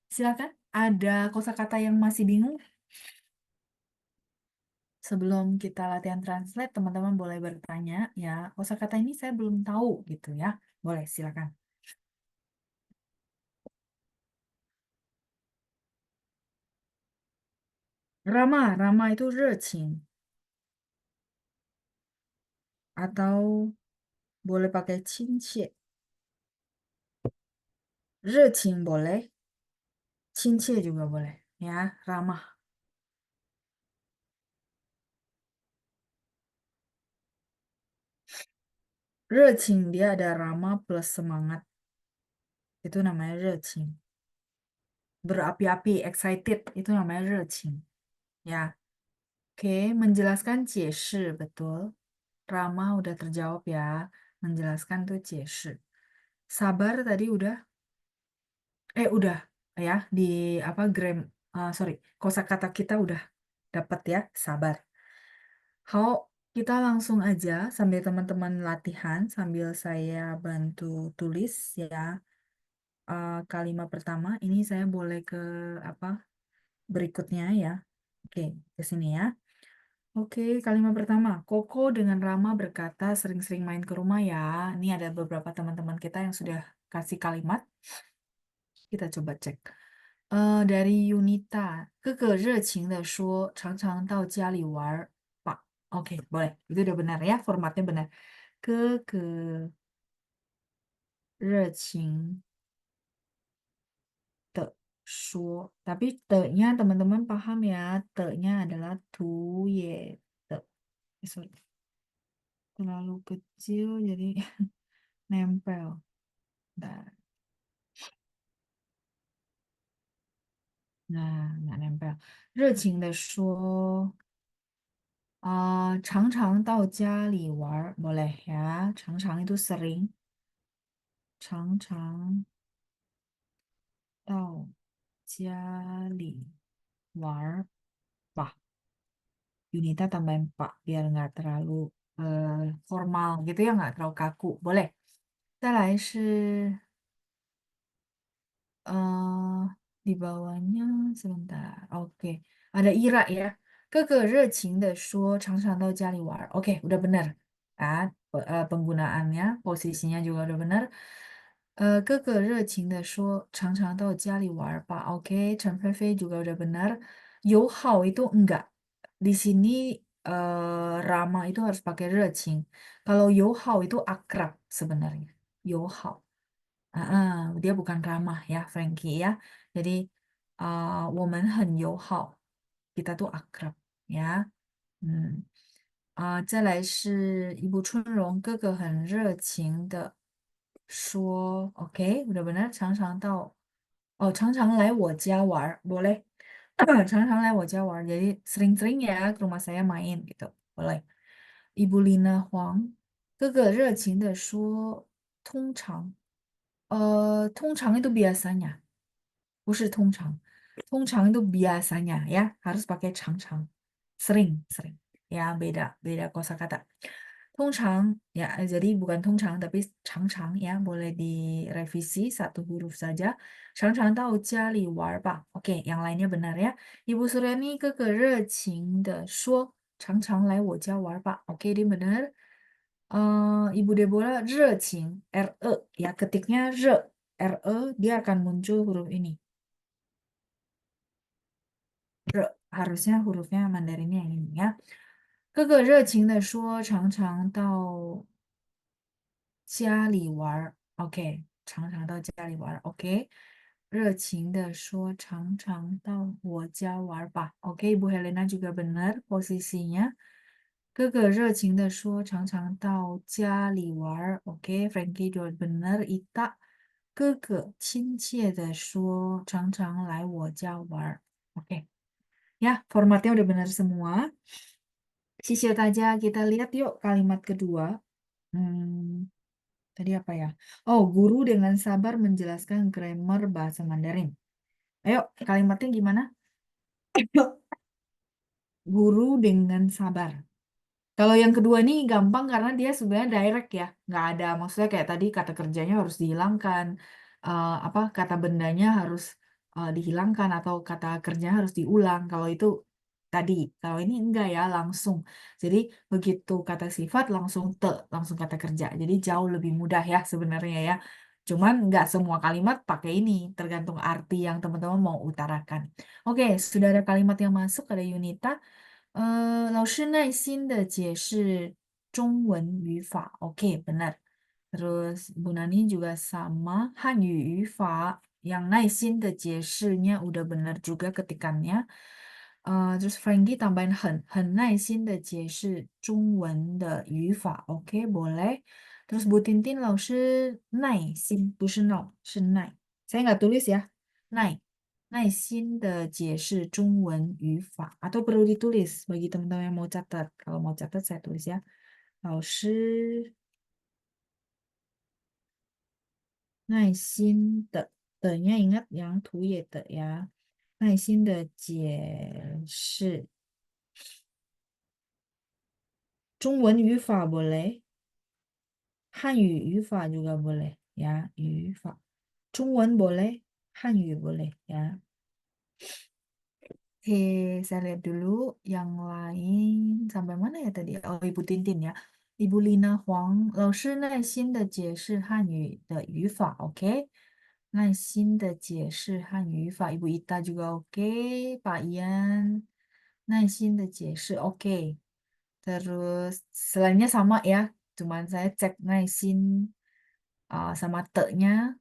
Silakan, ada kosakata yang masih bingung? Sebelum kita latihan translate, teman-teman boleh bertanya ya. Kosakata ini saya belum tahu gitu ya. Boleh, silakan. Ramah, ramah itu 热情 atau boleh pakai 亲切. 热情 boleh, 亲切 juga boleh ya. Ramah. 热情 dia ada ramah plus semangat. Itu namanya 热情. Berapi-api, excited, itu namanya 热情 ya. Oke, menjelaskan 解释, betul. Ramah udah terjawab ya. Menjelaskan tuh 解释. Sabar tadi udah ya di apa sorry, kosakata kita udah dapat ya, sabar. Kita langsung aja sambil teman-teman latihan sambil saya bantu tulis ya. Kalimat pertama ini saya boleh ke apa berikutnya ya. Oke, ke sini ya. Oke, kalimat pertama. Koko dengan Rama berkata sering-sering main ke rumah ya. Ini ada beberapa teman-teman kita yang sudah kasih kalimat. Kita coba cek. Dari Yunita, 哥哥热情地说，常常到家里玩吧. Oke, boleh. Itu udah benar ya, formatnya benar. 哥哥热情地说. Tapi te-nya teman-teman paham ya, te-nya adalah tu ye te. Sorry. Terlalu kecil jadi nempel. Nah, nggak nempel. 热情地说. 常常到家里玩 boleh ya. 常常 itu sering. 常常到家里玩 Pak. Yunita tambahin Pak biar nggak terlalu formal gitu ya, nggak terlalu kaku. Boleh. 再来是 di bawahnya sebentar. Oke. Ada Ira ya. 哥哥热情地说常常到家里玩. Oke, udah benar. Penggunaannya, posisinya juga udah benar. 哥哥热情地说常常到家里玩吧. Oke, Chen Fei Fei juga udah benar. 友好 itu enggak. Di sini Rama itu harus pakai 热情. Kalau 友好 itu akrab sebenarnya. 友好. Dia bukan ramah ya, Frankie ya. Jadi, 我们很友好. Kita tuh akrab ya. 再来是一部春荣, 哥哥很热情地说, oke, udah benar. 常常来我家玩, boleh. 常常来我家玩, jadi sering-sering ya ke rumah saya main gitu, boleh. Ibu Lina Huang, 哥哥热情地说，通常. 通常 itu biasanya, 不是通常. 通常 itu biasanya ya, harus pakai 常常. Sering, sering. Ya, beda kosakata. 通常 ya, jadi bukan 通常 tapi 常常 ya, boleh direvisi satu huruf saja. 常常到家里玩吧. Oke, yang lainnya benar ya. Ibu Suryani 哥哥热情地说常常来我家玩吧. Oke, ini benar. Ibu Deborah 热情 RE ya, ketiknya RE dia akan muncul huruf ini. Harusnya hurufnya Mandarinnya yang ini ya. 哥哥热情地说常常到家里玩 OK， 常常到家里玩 OK， 热情地说常常到我家玩吧 OK， Ibu Helena juga benar posisinya。哥哥热情地说常常到家里玩 OK， Frankie juga benar Ita。哥哥亲切地说常常来我家玩 OK。Ya, formatnya udah benar semua. Sisir aja, kita lihat yuk kalimat kedua. Tadi apa ya? Oh, guru dengan sabar menjelaskan grammar bahasa Mandarin. Ayo, kalimatnya gimana? Guru dengan sabar. Kalau yang kedua ini gampang karena dia sebenarnya direct ya. Nggak ada, maksudnya kayak tadi kata kerjanya harus dihilangkan. Kata bendanya harus dihilangkan atau kata kerjanya harus diulang. Kalau itu tadi, kalau ini enggak ya, langsung. Jadi begitu kata sifat langsung langsung kata kerja. Jadi jauh lebih mudah ya sebenarnya ya. Cuman nggak semua kalimat pakai ini, tergantung arti yang teman-teman mau utarakan. Oke, sudah ada kalimat yang masuk, ada Yunita. 老师耐心的解释中文语法 Oke, benar. Terus Bu Nani juga sama. Hanyu语法 yang 耐心的解释nya udah benar juga ketikannya. Terus Frankie tambahin 很耐心的解释中文的语法 Oke, boleh. Terus Bu Tintin 老师耐心 不是 no, 是耐. Saya nggak tulis ya. 耐心的解释中文语法 atau perlu ditulis bagi teman-teman yang mau catat. Kalau mau catat saya tulis ya. 老师耐心的 nya ingat yang 图也的 ya. 耐心的解释中文语法 boleh. 汉语语法 juga boleh ya, 语法. 中文 boleh, 汉语 boleh ya. Oke, saya lihat dulu yang lain sampai mana ya tadi? Oh, Ibu Tintin ya. Ibu Lina Huang, 老师耐心的解释汉语的语法 ，OK？ 耐心的解释汉语语法。Ibu Ita juga oke, Pak Ian, 耐心的解释 oke. Terus selainnya sama ya, cuman saya cek 耐心sama te-nya.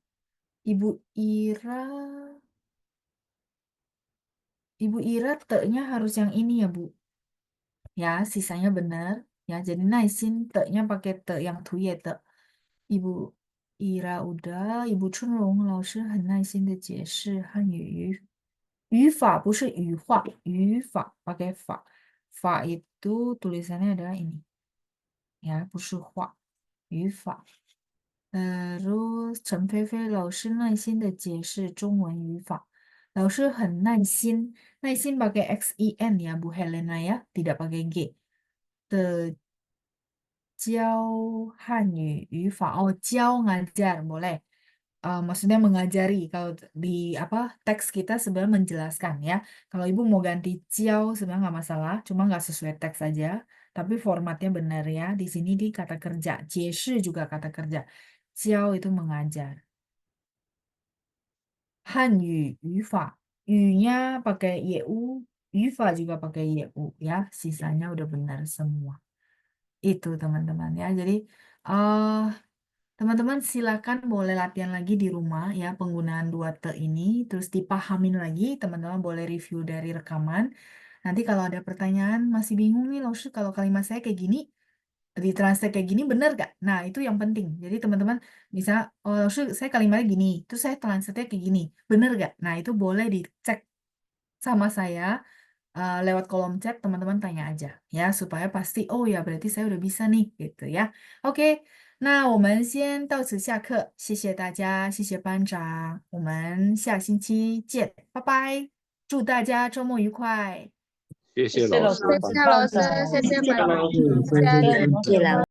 Ibu Ira te-nya harus yang ini ya, Bu. Ya, sisanya benar. Ya, jadi 耐心 te-nya pakai te yang 图也的. Ibu Ira udah, Ibu Chunrong 老师很耐心的解释汉语语法不是语化，语法 pakai fa. Fa itu tulisannya adalah ini. Ya, 不是化，语法. Terus Chen Feifei 老师耐心的解释中文语法. 老师很耐心 pakai XEN ya Bu Helena ya, tidak pakai G. 的教汉语语法 教 ngajar boleh. Maksudnya mengajari. Kalau di teks kita sebenarnya menjelaskan ya. Kalau Ibu mau ganti jiao sebenarnya nggak masalah, cuma nggak sesuai teks saja. Tapi formatnya benar ya. Di sini di kata kerja. Jieshi juga kata kerja. Jiao itu mengajar. Hanyu 语法 yu-nya pakai yu, 语法 juga pakai yu ya. Sisanya udah benar semua. Itu teman-teman ya. Jadi teman-teman silakan boleh latihan lagi di rumah ya penggunaan 2T ini. Terus dipahamin lagi, teman-teman boleh review dari rekaman. Nanti kalau ada pertanyaan masih bingung nih, Laushu kalau kalimat saya kayak gini, ditranslate kayak gini bener gak? Nah itu yang penting. Jadi teman-teman bisa, oh Laushu saya kalimatnya gini, terus saya translate kayak gini, bener gak? Nah itu boleh dicek sama saya. Lewat kolom chat teman-teman tanya aja ya supaya pasti oh ya berarti saya udah bisa nih gitu ya. Oke, 那我们先到此下课，谢谢大家，谢谢班长，我们下星期见，拜拜，祝大家周末愉快。谢谢谢谢老师老师，谢谢老师，谢谢班长，谢谢大家班长。谢谢老